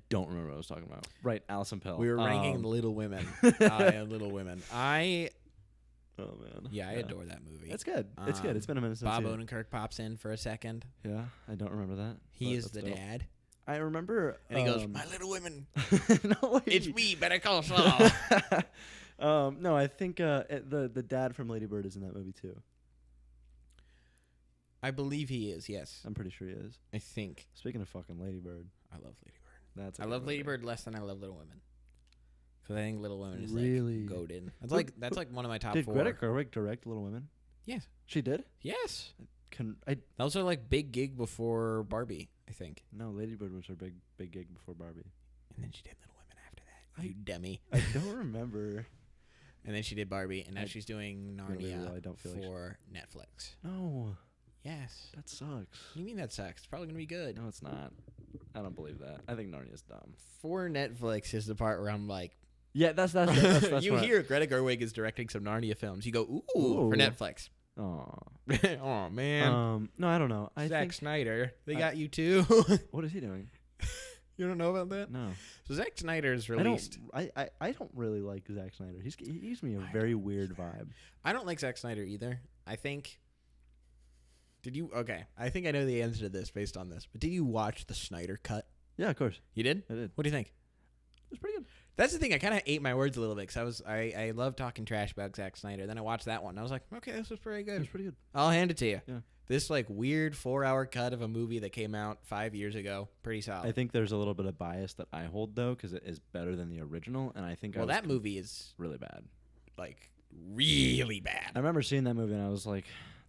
don't remember what I was talking about. Right, Alison Pill. We were ranking Little Women. Little Women. Oh man. Yeah, I adore that movie. It's good. It's good. It's been a minute since Bob Odenkirk pops in for a second. Yeah, I don't remember that. He is the dad. I remember. And he goes, "My Little Women." No, it's me, Better Call Saul. No, I think the dad from Lady Bird is in that movie too. I believe he is. Yes, I'm pretty sure he is. I think. Speaking of fucking Lady Bird, I love Lady Bird. I love Lady Bird less than I love Little Women. Because I think Little Women is really like goated. That's like one of my top 4. Did Greta Gerwig direct Little Women? Yes. She did? Yes. That was her like big gig before Barbie, I think. No, Lady Bird was her big gig before Barbie. And then she did Little Women after that. You dummy. I don't remember. And then she did Barbie, and now she's doing Narnia really for Netflix. No. Yes. That sucks. What do you mean that sucks? It's probably going to be good. No, it's not. I don't believe that. I think Narnia's dumb. For Netflix is the part where I'm like, yeah, that's you hear Greta Gerwig is directing some Narnia films. You go, ooh. For Netflix. Oh. Oh, man. No, I don't know. Zack Snyder. They got you too. What is he doing? You don't know about that? No. So Zack Snyder's released. I don't really like Zack Snyder. He gives me a very weird vibe. I don't like Zack Snyder either. I think. Okay. I think I know the answer to this based on this. But did you watch the Snyder Cut? Yeah, of course. You did? I did. What do you think? It was pretty good. That's the thing. I kind of ate my words a little bit because I love talking trash about Zack Snyder. Then I watched that one. And I was like, okay, this was pretty good. It was pretty good. I'll hand it to you. Yeah. This like weird 4-hour cut of a movie that came out 5 years ago. Pretty solid. I think there's a little bit of bias that I hold though because it is better than the original, and I think that movie is really bad. Like really bad. I remember seeing that movie and I was like,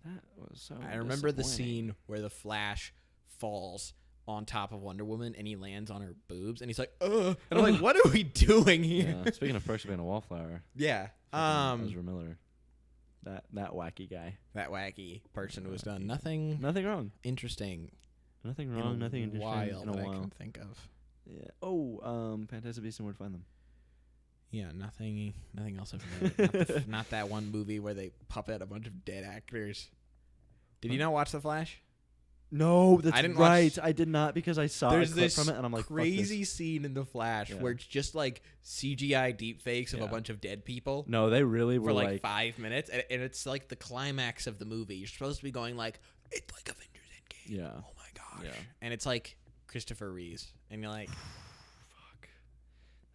that was so. I remember the scene where the Flash falls on top of Wonder Woman and he lands on her boobs and he's like, and I'm like, what are we doing here? Yeah, speaking of Perks of being a wallflower. Yeah. Ezra Miller. That wacky guy. That wacky person was done nothing wrong. Interesting. Nothing wrong. Nothing interesting. In a while. I can think of. Yeah. Oh, Fantastic Beasts and Where to Find Them. Yeah, nothing else of note. Not that one movie where they puppet a bunch of dead actors. Did you not watch The Flash? No, that's right. I did not because I saw a clip from it and I'm like, crazy scene in The Flash where it's just like CGI deepfakes of a bunch of dead people. No, they really were for like 5 minutes, and it's like the climax of the movie. You're supposed to be going like, it's like Avengers Endgame. Yeah. Oh my gosh. Yeah. And it's like Christopher Reeves, and you're like, fuck,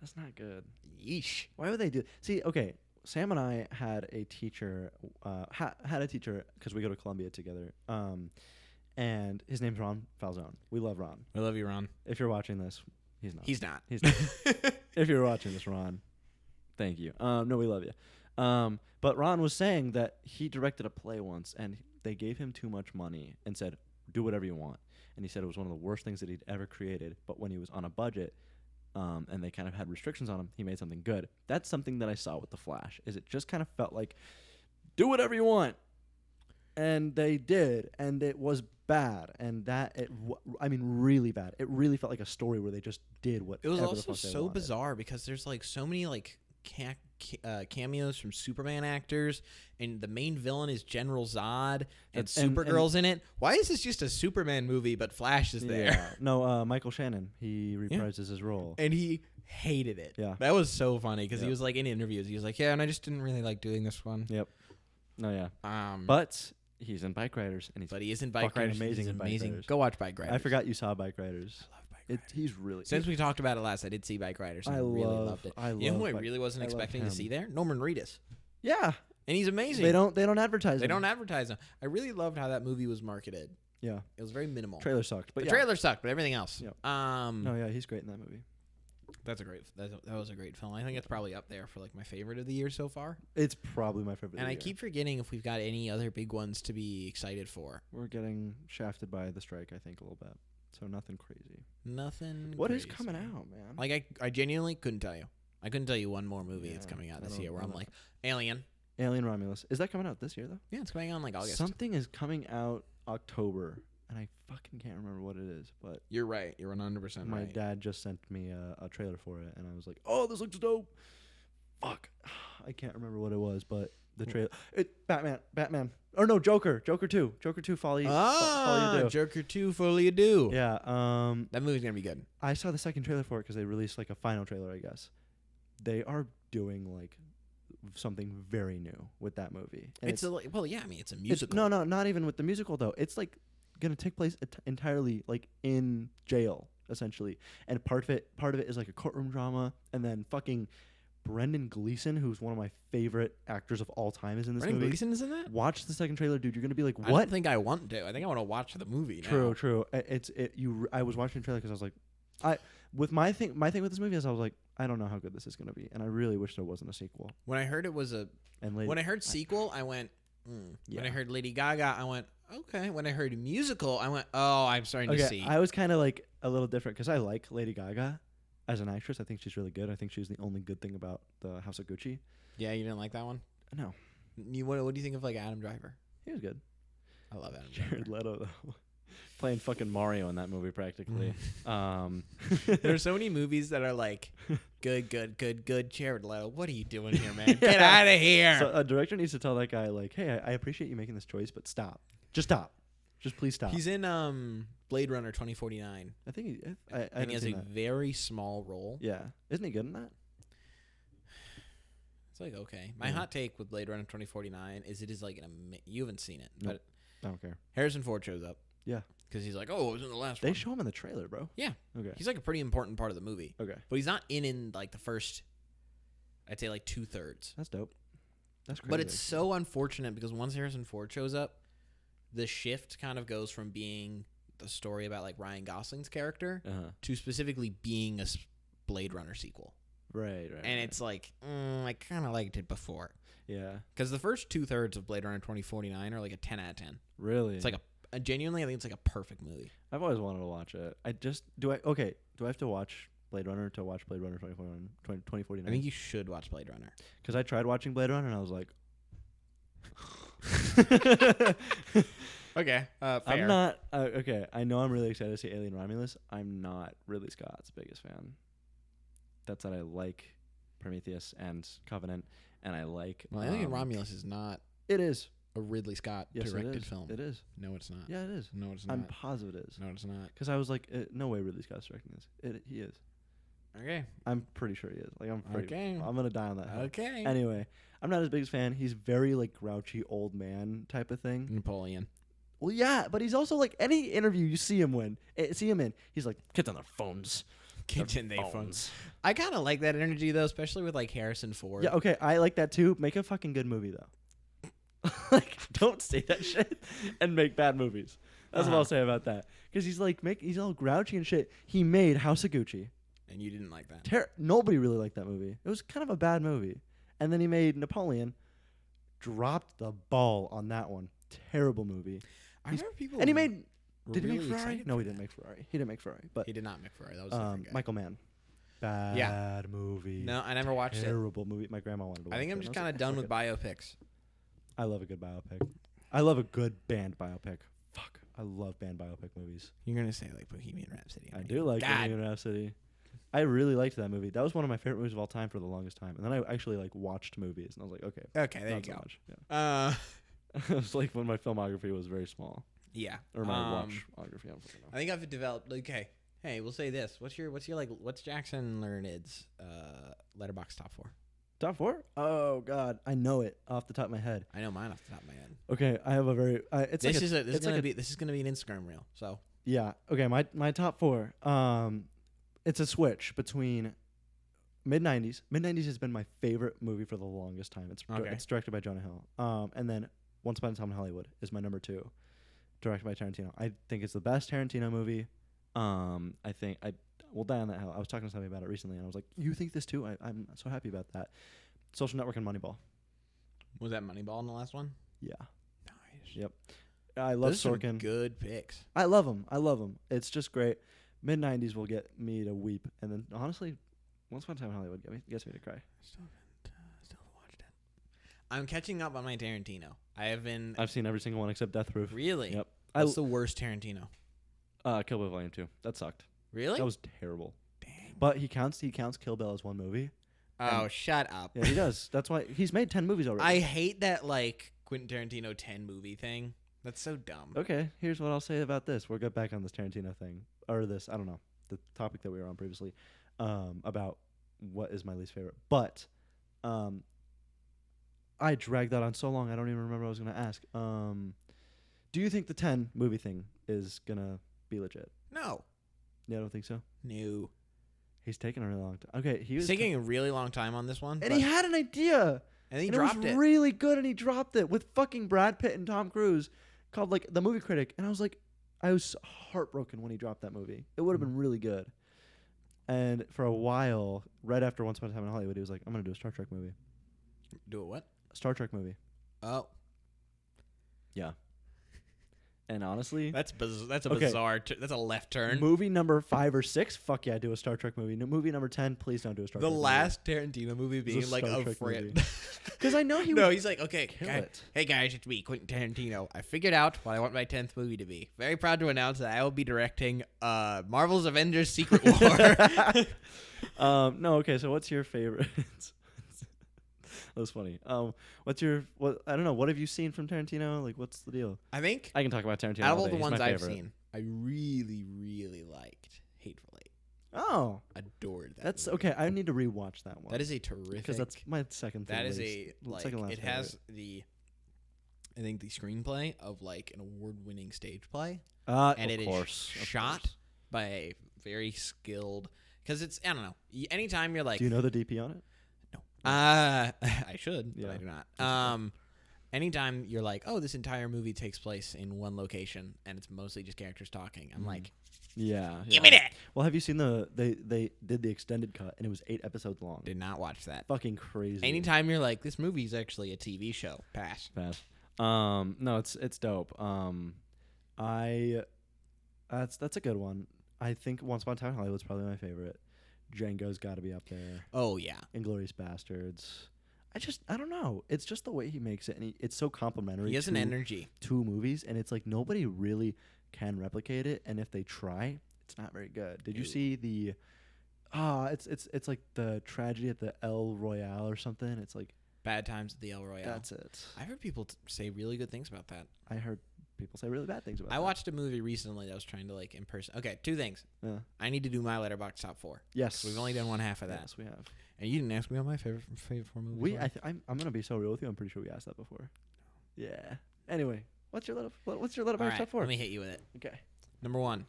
that's not good. Yeesh. Why would they do? See, okay, Sam and I had a teacher, had a teacher because we go to Columbia together. And his name's Ron Falzone. We love Ron. I love you, Ron. If you're watching this, he's not. He's not. He's not. If you're watching this, Ron, thank you. No, we love you. But Ron was saying that he directed a play once, and they gave him too much money and said, do whatever you want. And he said it was one of the worst things that he'd ever created. But when he was on a budget, and they kind of had restrictions on him, he made something good. That's something that I saw with The Flash, is it just kind of felt like, do whatever you want. And they did, and it was bad, and really bad. It really felt like a story where they just did what. It was also so bizarre because there's like so many like cameos from Superman actors, and the main villain is General Zod, and Supergirl's in it. Why is this just a Superman movie, but Flash is there? Yeah. No, Michael Shannon, he reprises his role, and he hated it. Yeah, that was so funny because he was like in interviews, he was like, yeah, and I just didn't really like doing this one. Yep. No, yeah. Um, but He's in Bike Riders, and but he is in Bike Riders. Amazing, he's in Bike amazing. Riders. Go watch Bike Riders. I forgot you saw Bike Riders. I love Bike Riders. He's really. Since we talked about it last, I did see Bike Riders. And I really loved it. You know who I really wasn't expecting to see there? Norman Reedus. Yeah, and he's amazing. They don't advertise. They don't advertise him. I really loved how that movie was marketed. Yeah, it was very minimal. Trailer sucked, but the trailer sucked, but everything else. Yep. No, yeah, he's great in that movie. That was a great film. I think it's probably up there for like my favorite of the year so far. It's probably my favorite. And I year. keep forgetting if we've got any other big ones to be excited for. We're getting shafted by the strike, I think, a little bit. So nothing crazy. Nothing. What crazy. is coming out, man? Like I genuinely couldn't tell you. I couldn't tell you one more movie that's coming out this year where I'm like, Alien Romulus. Is that coming out this year though? Yeah, it's coming out in like August. Something is coming out October, and I fucking can't remember what it is. But you're right. You're 100% right. My dad just sent me a trailer for it, and I was like, "Oh, this looks dope." Fuck, I can't remember what it was, but the trailer. Batman. Or no, Joker 2. Joker 2 Folly. Folly Joker 2 Folly Ado. Yeah. That movie's gonna be good. I saw the second trailer for it because they released like a final trailer, I guess. They are doing like something very new with that movie. And it's a musical. No, not even with the musical though. It's like gonna take place entirely like in jail essentially, and part of it is like a courtroom drama, and then fucking Brendan Gleeson, who's one of my favorite actors of all time, is in this movie. Brendan Gleeson is in that? Watch the second trailer, dude. You're gonna be like, what? I don't think I want to. I think I want to watch the movie. True. I was watching the trailer because I was like, my thing with this movie is I was like, I don't know how good this is gonna be, and I really wish there wasn't a sequel. When I heard it was when I heard sequel, I went. Yeah. When I heard Lady Gaga, I went, okay. When I heard musical, I went, oh, I'm starting to see. I was kind of like a little different because I like Lady Gaga as an actress. I think she's really good. I think she's the only good thing about the House of Gucci. Yeah, you didn't like that one? No. What do you think of like Adam Driver? He was good. I love Adam Jared Leto though. Playing fucking Mario in that movie practically. There are so many movies that are like good. Jared Leto, what are you doing here, man? Get out of here. So a director needs to tell that guy like, hey, I appreciate you making this choice, but stop. Just stop. Just please stop. He's in Blade Runner 2049. I think he has a very small role. Yeah. Isn't he good in that? It's like, okay. My hot take with Blade Runner 2049 is it is like you haven't seen it, but I don't care. Harrison Ford shows up. Yeah. Because he's like, oh, it was in the last one. They show him in the trailer, bro. Yeah. Okay. He's like a pretty important part of the movie. Okay. But he's not in like the first, I'd say like 2/3. That's dope. That's crazy. But it's so unfortunate because once Harrison Ford shows up, the shift kind of goes from being the story about like Ryan Gosling's character to specifically being a Blade Runner sequel. Right. And it's like, I kind of liked it before. Yeah. Because the first 2/3 of Blade Runner 2049 are like a 10 out of 10. Really? It's like genuinely, I think it's like a perfect movie. I've always wanted to watch it. Do I have to watch Blade Runner to watch Blade Runner 2049? I think you should watch Blade Runner. Because I tried watching Blade Runner and I was like, okay, fair. I'm not okay. I know I'm really excited to see Alien Romulus. I'm not Ridley Scott's biggest fan. That said, I like Prometheus and Covenant, and I like. Well, Alien Romulus is not. It is a Ridley Scott directed film. It is. No, it's not. Yeah, it is. No, it's not. I'm positive it is. No, it's not. Because I was like, no way Ridley Scott's directing this. He is. Okay. I'm pretty sure he is. Like I'm gonna die on that hill. Okay. Anyway, I'm not his biggest fan. He's very like grouchy old man type of thing. Napoleon. Well, yeah, but he's also like any interview you see him in, he's like kids on their phones. Kids on their phones. I kind of like that energy though, especially with like Harrison Ford. Yeah, okay, I like that too. Make a fucking good movie though. Like, don't say that shit and make bad movies. That's what I'll say about that. Because he's all grouchy and shit. He made House of Gucci. And you didn't like that. Nobody really liked that movie. It was kind of a bad movie. And then he made Napoleon. Dropped the ball on that one. Terrible movie. I remember people. And he made. Did really he make Ferrari? No, he didn't make Ferrari. He didn't make Ferrari. But he did not make Ferrari. That was a different guy. Michael Mann. Bad movie. No, I never watched it. Terrible movie. My grandma wanted to watch it. I think I'm just kind of done with biopics. I love a good biopic. I love a good band biopic. Fuck. I love band biopic movies. You're going to say like Bohemian Rhapsody. I do like Bohemian Rhapsody. I really liked that movie. That was one of my favorite movies of all time for the longest time. And then I actually like watched movies and I was like, okay. Okay, there you go. Much. Yeah. It was like when my filmography was very small. Yeah. Or my watchography. I think I've developed. Okay. Hey, we'll say this. What's Jackson Learned's Letterboxd top 4? Top 4? Oh God, I know it off the top of my head. I know mine off the top of my head. Okay, I have a very. This is gonna be an Instagram reel. So yeah. Okay, my top 4. It's a switch between mid-90s. Mid-90s has been my favorite movie for the longest time. It's directed by Jonah Hill. And then Once Upon a Time in Hollywood is my number 2, directed by Tarantino. I think it's the best Tarantino movie. I think I will die on that hill. I was talking to somebody about it recently, and I was like, "You think this too?" I'm so happy about that. Social Network and Moneyball. Was that Moneyball in the last one? Yeah. Nice. Yep. I love Those Sorkin. Some good picks. I love him. It's just great. Mid-90s will get me to weep, and then honestly, Once Upon a Time in Hollywood gets me to cry. Still haven't watched it. I'm catching up on my Tarantino. I've seen every single one except Death Proof. Really? Yep. What's the worst Tarantino? Kill Bill Volume 2. That sucked. Really? That was terrible. Dang. But he counts Kill Bill as one movie. Oh, shut up. Yeah, he does. That's why he's made 10 movies already. I hate that Quentin Tarantino 10 movie thing. That's so dumb. Okay, here's what I'll say about this. We'll get back on this Tarantino thing. Or this, I don't know, the topic that we were on previously, about what is my least favorite. But I dragged that on so long, I don't even remember what I was going to ask. Do you think the 10 movie thing is going to be legit? No. Yeah, I don't think so. No. He's taking a really long time. Okay, he was taking a really long time on this one. And he had an idea. And he dropped it. It was really good, and he dropped it with fucking Brad Pitt and Tom Cruise, called The Movie Critic. And I was heartbroken when he dropped that movie. It would have been really good. And for a while, right after Once Upon a Time in Hollywood, he was like, I'm going to do a Star Trek movie. Do a what? A Star Trek movie. Oh. Yeah. And honestly, that's bizarre. That's a left turn. Movie number 5 or 6, fuck yeah, do a Star Trek movie. Movie number 10, please don't do a Star Trek movie. The last Tarantino movie being a friend. Because I know he. No, he's like, okay, hey guys, it's me, Quentin Tarantino. I figured out what I want my 10th movie to be. Very proud to announce that I will be directing Marvel's Avengers: Secret War. No, okay. So what's your favorite? That was funny. I don't know. What have you seen from Tarantino? What's the deal? I think I can talk about Tarantino. Out of all the ones I've seen, I really, really liked Hateful Eight. Oh, adored that. That's movie. Okay. I need to rewatch that one. That is a terrific. Because that's my second. That is second last it has the. I think the screenplay of an award-winning stage play, and it is shot by a very skilled. Because it's I don't know. Anytime you're do you know the DP on it? I should, but I do not. Anytime you're oh, this entire movie takes place in one location and it's mostly just characters talking, I'm yeah, give me that. Well, have you seen they did the extended cut and it was 8 episodes long? Did not watch that. Fucking crazy. Anytime you're this movie's actually a TV show, pass. No, it's dope. That's a good one. I think Once Upon a Time in Hollywood's probably my favorite. Django's got to be up there. Oh, yeah. Inglourious Bastards. I don't know. It's just the way he makes it, and it's so complimentary. He has an energy. 2 movies, and it's nobody really can replicate it, and if they try, it's not very good. Did you see the... it's like the tragedy at the El Royale or something. It's Bad Times at the El Royale. That's it. I heard people say really good things about that. I heard people say really bad things about it. I watched a movie recently that was trying to impersonate. Okay, 2 things. Yeah. I need to do my Letterboxd top 4. Yes. We've only done one half of that. Yes, we have. And you didn't ask me what my favorite 4 movies were. I'm gonna be so real with you. I'm pretty sure we asked that before. Yeah. Anyway, what's your Letterboxd top 4? Let me hit you with it. Okay. Number 1.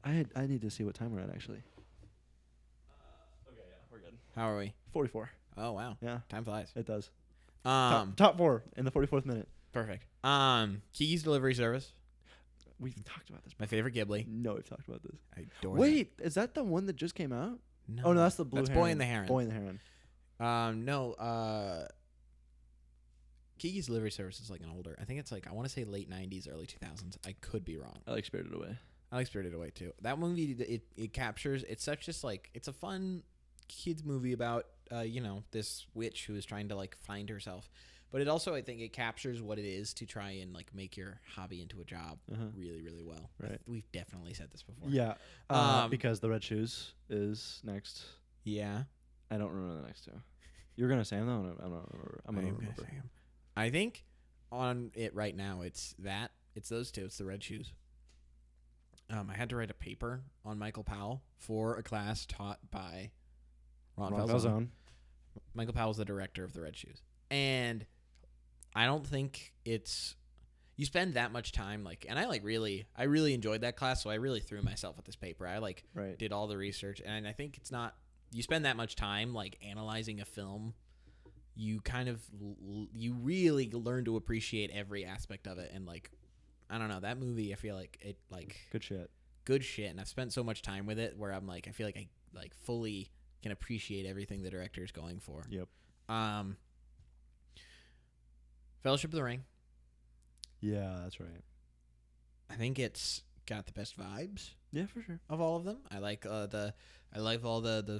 I need to see what time we're at actually. Okay, yeah, we're good. How are we? 44. Oh wow. Yeah. Time flies. It does. Top 4 in the 44th minute. Perfect. Kiki's Delivery Service. We've talked about this. My favorite Ghibli. No, we've talked about this. I adore Wait, is that the one that just came out? No. Oh no, that's the Blue That's Heron. Boy and the Heron. Boy and the Heron. No. Kiki's Delivery Service is an older. I think it's I want to say late 90s, early 2000s. I could be wrong. I like Spirited Away. I like Spirited Away too. That movie it captures. It's such just it's a fun kids movie about this witch who is trying to find herself. But it also, I think, it captures what it is to try and make your hobby into a job really, really well. Right. We've definitely said this before. Yeah. Because The Red Shoes is next. Yeah. I don't remember the next 2. You're gonna say them though. I don't remember. I'm gonna remember. Say 'em. I think on it right now, it's those 2. It's The Red Shoes. I had to write a paper on Michael Powell for a class taught by Ron Falzone. Michael Powell's the director of The Red Shoes. And I don't think it's... You spend that much time, like... And I really enjoyed that class, so I really threw myself at this paper. I, did all the research. And I think it's not... You spend that much time, analyzing a film... You you really learn to appreciate every aspect of it. And, I don't know, that movie, I feel like it, good shit. And I've spent so much time with it where I'm I feel like I, fully can appreciate everything the director is going for. Yep. Fellowship of the Ring. Yeah, that's right. I think it's got the best vibes. Yeah, for sure. Of all of them. I like all the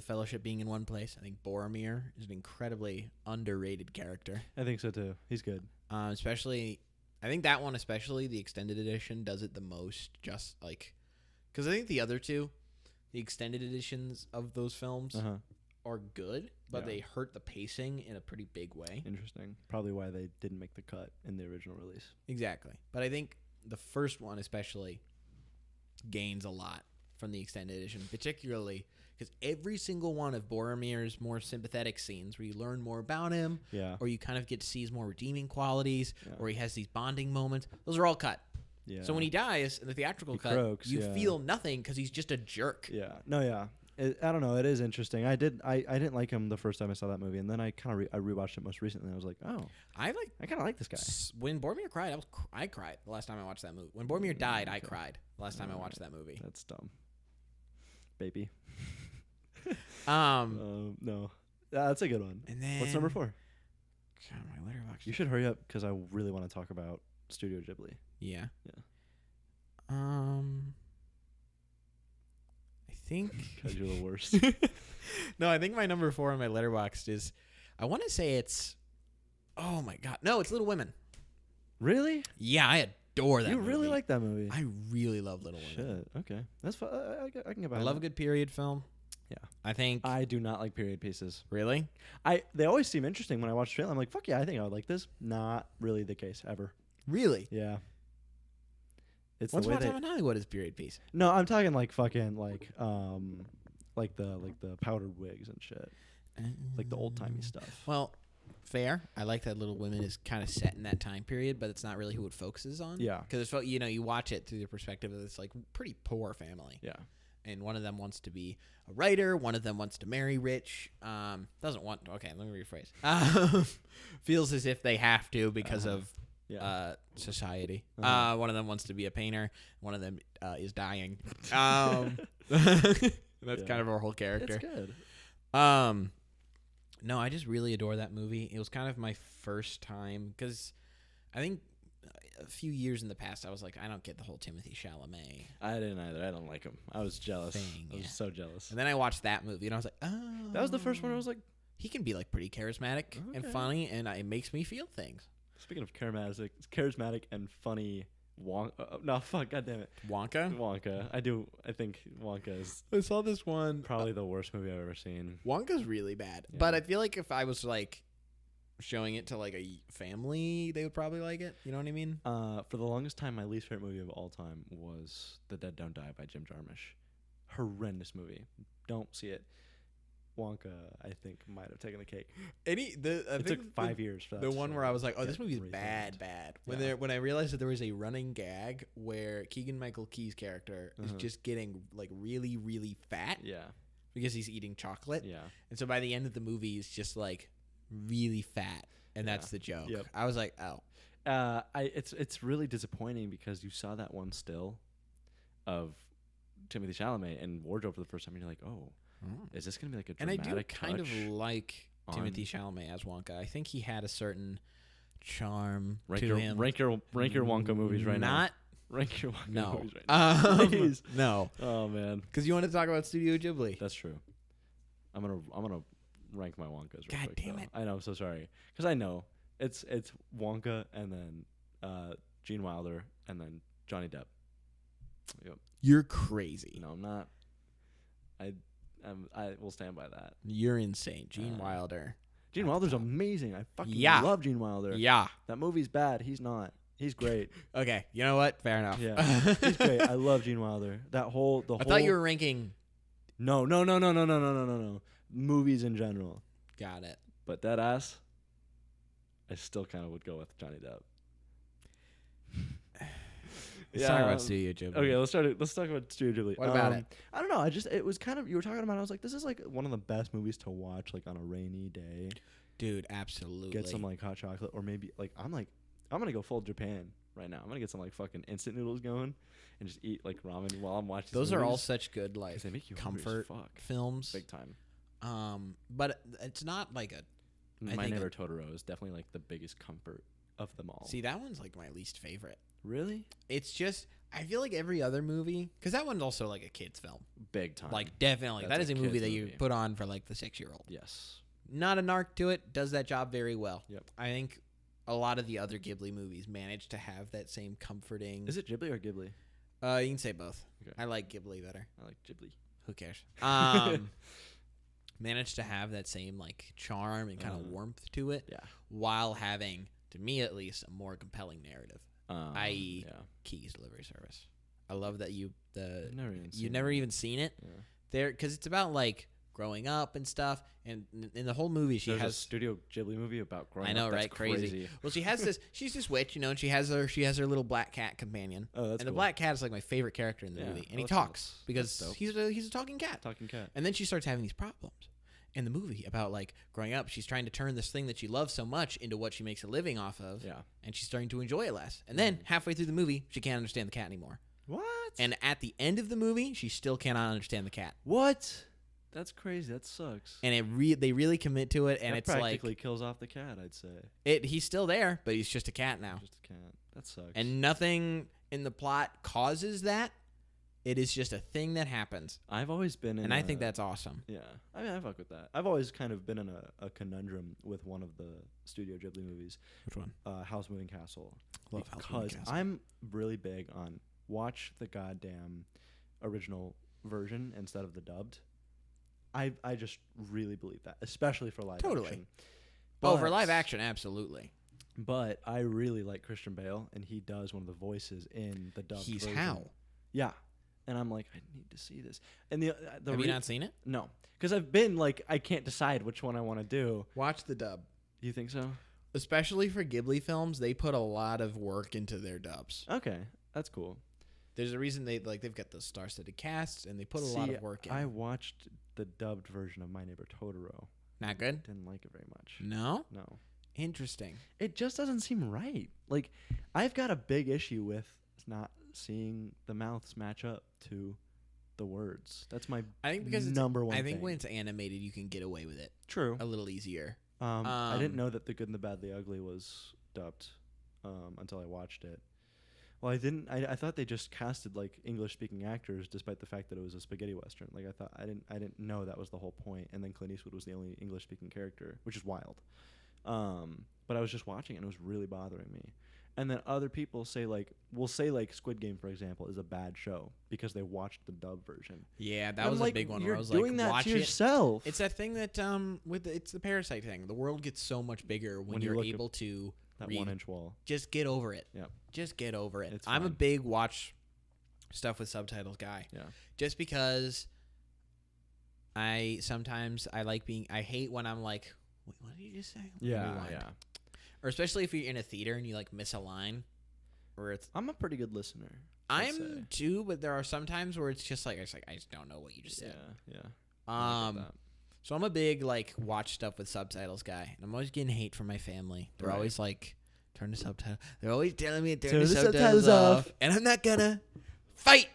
Fellowship being in one place. I think Boromir is an incredibly underrated character. I think so too. He's good. Especially, I think that one, especially the extended edition, does it the most. Just because I think the other two, the extended editions of those films are good, but they hurt the pacing in a pretty big way. Interesting. Probably why they didn't make the cut in the original release. Exactly. But I think the first one especially gains a lot from the extended edition, particularly because every single one of Boromir's more sympathetic scenes where you learn more about him, or you kind of get to see his more redeeming qualities, or he has these bonding moments, those are all cut. Yeah. So when he dies in the theatrical cut, you feel nothing because he's just a jerk. Yeah. No, yeah. I don't know. It is interesting. I didn't like him the first time I saw that movie, and then I kind of I rewatched it most recently. And I was like, oh, I kind of like this guy. When Boromir cried, I cried the last time I watched that movie. When Boromir died, I cried the last time I watched that movie. That's dumb, baby. No, that's a good one. And then what's number 4? God, my Letterboxd. You should hurry up because I really want to talk about Studio Ghibli. Yeah. I think because you're the worst. No, I think my number 4 on my Letterboxd is, I want to say it's, oh my god, no, it's Little Women. Really? Yeah, I adore that movie. You really like that movie? I really love Little Women. Shit, okay. That's fun. I can get behind I love a good period film. Yeah. I do not like period pieces. Really? They always seem interesting when I watch the trailer. I'm like, fuck yeah, I think I would like this. Not really the case ever. Really? Yeah. It's Once Upon a Time in Hollywood is period piece. No, I'm talking fucking the powdered wigs and shit. Like the old timey stuff. Well, fair. I like that Little Women is kind of set in that time period, but it's not really who it focuses on. Yeah. Because you watch it through the perspective of this pretty poor family. Yeah. And one of them wants to be a writer. One of them wants to marry rich. Doesn't want. Okay, let me rephrase. Feels as if they have to because of society. One of them wants to be a painter. One of them is dying. That's kind of our whole character. It's good. No, I just really adore that movie. It was kind of my first time because I think a few years in the past I was like, I don't get the whole Timothée Chalamet. I didn't either. I don't like him. I was jealous. I was so jealous. And then I watched that movie and I was like, oh. That was the first one I was like, he can be pretty charismatic and funny, and it makes me feel things. Speaking of charismatic and funny, God damn it. Wonka? I think Wonka is... I saw this one. Probably the worst movie I've ever seen. Wonka's really bad. Yeah. But I feel like if I was showing it to a family, they would probably like it. You know what I mean? For the longest time, my least favorite movie of all time was The Dead Don't Die by Jim Jarmusch. Horrendous movie. Don't see it. Wonka, I think, might have taken the cake. It took 5 years for that. The one where I was like, "Oh, this movie's bad." When I realized that there was a running gag where Keegan-Michael Key's character is just getting really, really fat. Yeah. Because he's eating chocolate. Yeah. And so by the end of the movie, he's just really fat, and that's the joke. Yep. I was like, oh. It's really disappointing because you saw that one still of Timothée Chalamet in Wardrobe for the first time, and you're like, oh. Is this going to be a dramatic touch? And I do kind of like Timothée Chalamet as Wonka. I think he had a certain charm to him. Rank your Wonka movies right now. Rank your Wonka movies right now. Please. No. Oh, man. Because you want to talk about Studio Ghibli. That's true. I'm gonna rank my Wonkas real quick. God damn it. I know, I'm so sorry. Because I know. It's Wonka and then Gene Wilder and then Johnny Depp. Yep. You're crazy. No, I'm not. I will stand by that. You're insane. Gene Wilder. Gene Wilder's amazing. I fucking love Gene Wilder. Yeah. That movie's bad. He's not. He's great. Okay. You know what? Fair enough. Yeah. He's great. I love Gene Wilder. I thought you were ranking. No. Movies in general. Got it. But dead ass, I still kind of would go with Johnny Depp. Let's talk about Studio Ghibli. Okay, let's talk about Studio Ghibli. What about it? I don't know. It was kind of, you were talking about it, I was like, this is like one of the best movies to watch like on a rainy day. Dude, absolutely. Get some like hot chocolate, or maybe like I'm gonna go full Japan right now. I'm gonna get some like fucking instant noodles going and just eat like ramen while I'm watching. Those are all such good like they make you comfort films. Big time. But it's not like a. My Neighbor Totoro is definitely like the biggest comfort of them all. See, that one's like my least favorite. Really? It's just I feel like every other movie, because that one's also like a kid's film. Big time. Like definitely, that is a movie that you put on for like the 6-year-old. Yes. Not an arc to it. Does that job very well. Yep. I think a lot of the other Ghibli movies manage to have that same comforting. Is it Ghibli or Ghibli? You can say both. Okay. I like Ghibli better. I like Ghibli. Who cares? Managed to have that same like charm and kind of warmth to it. Yeah. While having, to me at least, a more compelling narrative. I.e. Keys Delivery Service. I love that you've never even seen it. Yeah. There, because it's about like growing up and stuff, and in the whole movie she has a Studio Ghibli movie about growing up. I know, right? Crazy. Well, she has this. She's this witch, and she has her little black cat companion. Oh, that's and the black cat is like my favorite character in the movie, and he talks because he's a talking cat. Talking cat. And then she starts having these problems in the movie about like growing up. She's trying to turn this thing that she loves so much into what she makes a living off of. Yeah. And she's starting to enjoy it less. And then halfway through the movie, she can't understand the cat anymore. What? And at the end of the movie, she still cannot understand the cat. What? That's crazy. That sucks. And they really commit to it, and that it's like practically kills off the cat, I'd say. He's still there, but he's just a cat now. Just a cat. That sucks. And nothing in the plot causes that. It is just a thing that happens. I've always been in, and I think that's awesome. Yeah, I mean, I fuck with that. I've always kind of been in a conundrum with one of the Studio Ghibli movies. Which one? House Moving Castle. Love House Moving Castle. I'm really big on watch the goddamn original version instead of the dubbed. I just really believe that, especially for live action. Oh, for live action, absolutely. But I really like Christian Bale, and he does one of the voices in the dubbed version. He's Hal. Yeah. And I'm like, I need to see this. And the have you not seen it? No, because I've been like, I can't decide which one I want to do. Watch the dub. You think so? Especially for Ghibli films, they put a lot of work into their dubs. Okay, that's cool. There's a reason they've got the star-studded casts, and they put a lot of work in. I watched the dubbed version of My Neighbor Totoro. Not good? Didn't like it very much. No? No. Interesting. It just doesn't seem right. Like, I've got a big issue with not seeing the mouths match up to the words. That's my number one thing. I think when it's animated, you can get away with it. True. A little easier. I didn't know that The Good and the Bad, the Ugly was dubbed until I watched it. Well, I didn't. I thought they just casted like English-speaking actors, despite the fact that it was a spaghetti western. Like I didn't know that was the whole point. And then Clint Eastwood was the only English-speaking character, which is wild. But I was just watching it, and it was really bothering me. And then other people will say Squid Game, for example, is a bad show because they watched the dub version. Yeah, that was a big one. You're where I was doing like, that watch to yourself. It's that thing that it's the Parasite thing. The world gets so much bigger when you're able to that 1-inch wall. Just get over it. Yeah, just get over it. It's I'm fine. a big watch stuff with subtitles guy. Yeah, just because I hate when I'm like, wait, what did you just say? Yeah. Or especially if you're in a theater and you like miss a line. I'm a pretty good listener. I'm too, but there are some times where it's just like I just don't know what you just said. Yeah. So I'm a big like watch stuff with subtitles guy, and I'm always getting hate from my family. They're always like, turn the subtitle. They're always telling me to turn the subtitles off, and I'm not gonna fight.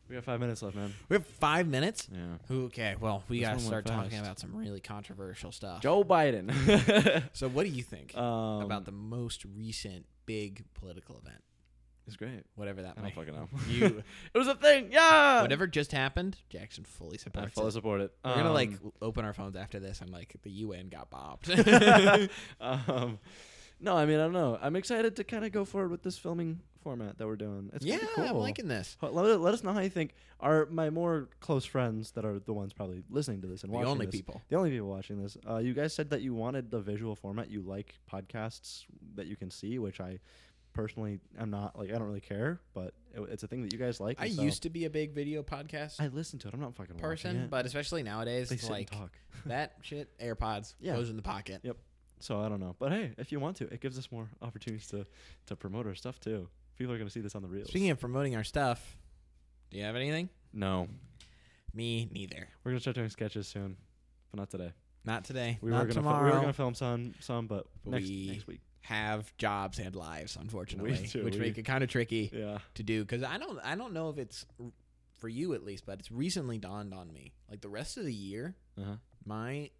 We got 5 minutes left, man. We have 5 minutes? Yeah. Okay, well, we got to start talking about some really controversial stuff. Joe Biden. So what do you think about the most recent big political event? It's great. Whatever that might I don't fucking know. It was a thing, yeah! Whatever just happened, Jackson fully supports it. I fully support it. We're going to open our phones after this and the UN got bombed. No, I mean, I don't know. I'm excited to kind of go forward with this filming format that we're doing. It's cool. I'm liking this. Let us know how you think. My more close friends that are the ones probably listening to this and watching this. The only people watching this. You guys said that you wanted the visual format. You like podcasts that you can see, which I personally am not like I don't really care, but it's a thing that you guys like. I used to be a big video podcast. I listen to it. I'm not fucking person, watching it. But especially nowadays, they sit like and talk. that shit, AirPods goes in the pocket. Yep. So I don't know, but hey, if you want to, it gives us more opportunities to promote our stuff too. People are gonna see this on the reels. Speaking of promoting our stuff, do you have anything? No. Me neither. We're gonna start doing sketches soon, but not today. Not today. We not were tomorrow. We were gonna film some, but next week. Have jobs and lives, unfortunately, which make it kind of tricky to do. Because I don't know if it's for you at least, but it's recently dawned on me. Like the rest of the year, my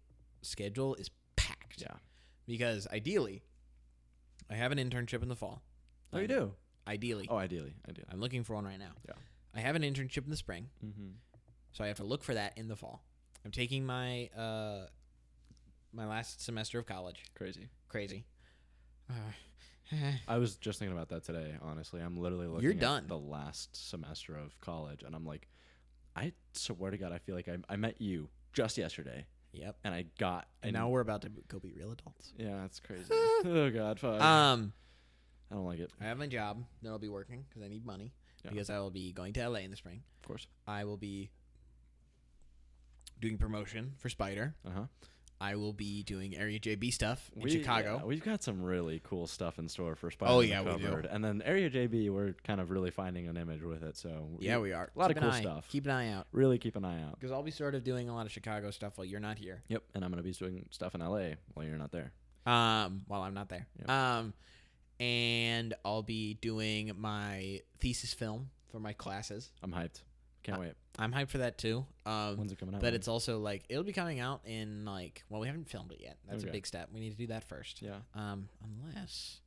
schedule is packed. Yeah. Because ideally, I have an internship in the fall. Oh, you do? Ideally. Oh, ideally. I'm looking for one right now. Yeah. I have an internship in the spring, so I have to look for that in the fall. I'm taking my my last semester of college. Crazy. I was just thinking about that today, honestly. I'm literally looking at the last semester of college, and I'm like, I swear to God, I feel like I met you just yesterday. Yep. And and now we're about to go be real adults. Yeah, that's crazy. Oh, God. Fuck. I don't like it. I have my job that I'll be working because I need money because I will be going to LA in the spring. Of course. I will be doing promotion for Spider. I will be doing Area JB stuff in Chicago. Yeah, we've got some really cool stuff in store for Spider. Oh, yeah, we do. And then Area JB, we're kind of really finding an image with it. So yeah, we are. A lot of cool stuff. Keep an eye out. Really keep an eye out. Because I'll be sort of doing a lot of Chicago stuff while you're not here. Yep. And I'm going to be doing stuff in LA while you're not there. While I'm not there. Yep. And I'll be doing my thesis film for my classes. I'm hyped. Can't wait. I'm hyped for that too. When's it coming out? But it's also like it'll be coming out in like we haven't filmed it yet. That's a big step. We need to do that first. Yeah. Unless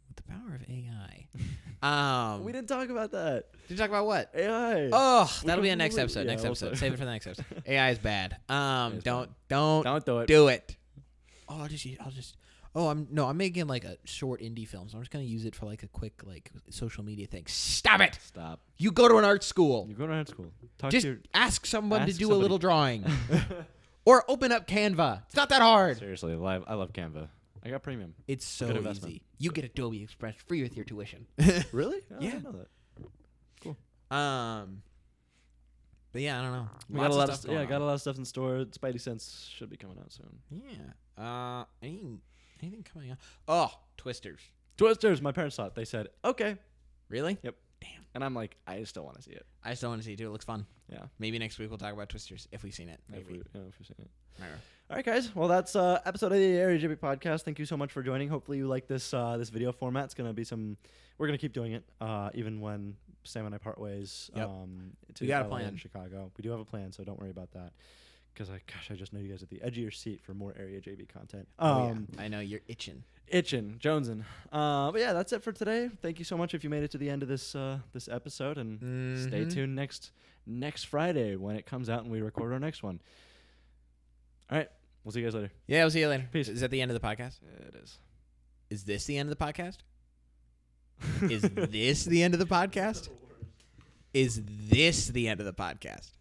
with the power of AI. We didn't talk about that. Did you talk about what? AI. Oh, that'll be a next episode. Next episode. Save it for the next episode. AI is bad. Don't do it. Do it. Oh, I'm making like a short indie film, so I'm just gonna use it for like a quick like social media thing. Stop it! Stop. You go to an art school. Just ask someone to do a little drawing, or open up Canva. It's not that hard. Seriously, I love Canva. I got premium. It's so easy. You get Adobe Express free with your tuition. Really? Yeah. I didn't know that. Cool. But yeah, I don't know. We got a lot of stuff. Yeah, got a lot of stuff in store. Spidey Sense should be coming out soon. Yeah. Anything coming out? Oh, Twisters. My parents saw it. They said, okay. Really? Yep. Damn. And I'm like, I still want to see it. I still want to see it too. It looks fun. Yeah. Maybe next week we'll talk about Twisters if we've seen it. Maybe. If we've seen it. All right, guys. Well, that's episode of the Area JB podcast. Thank you so much for joining. Hopefully you like this this video format. It's gonna be we're gonna keep doing it even when Sam and I part ways. Yep. To we got a LA plan in Chicago. We do have a plan, so don't worry about that. Because I just know you guys at the edge of your seat for more Area JB content. I know you're itching, jonesing. But yeah, that's it for today. Thank you so much if you made it to the end of this this episode, and stay tuned next Friday when it comes out and we record our next one. All right, we'll see you guys later. Yeah, we'll see you later. Peace. Is that the end of the podcast? It is. Is this the end of the podcast? Is this the end of the podcast? Is this the end of the podcast?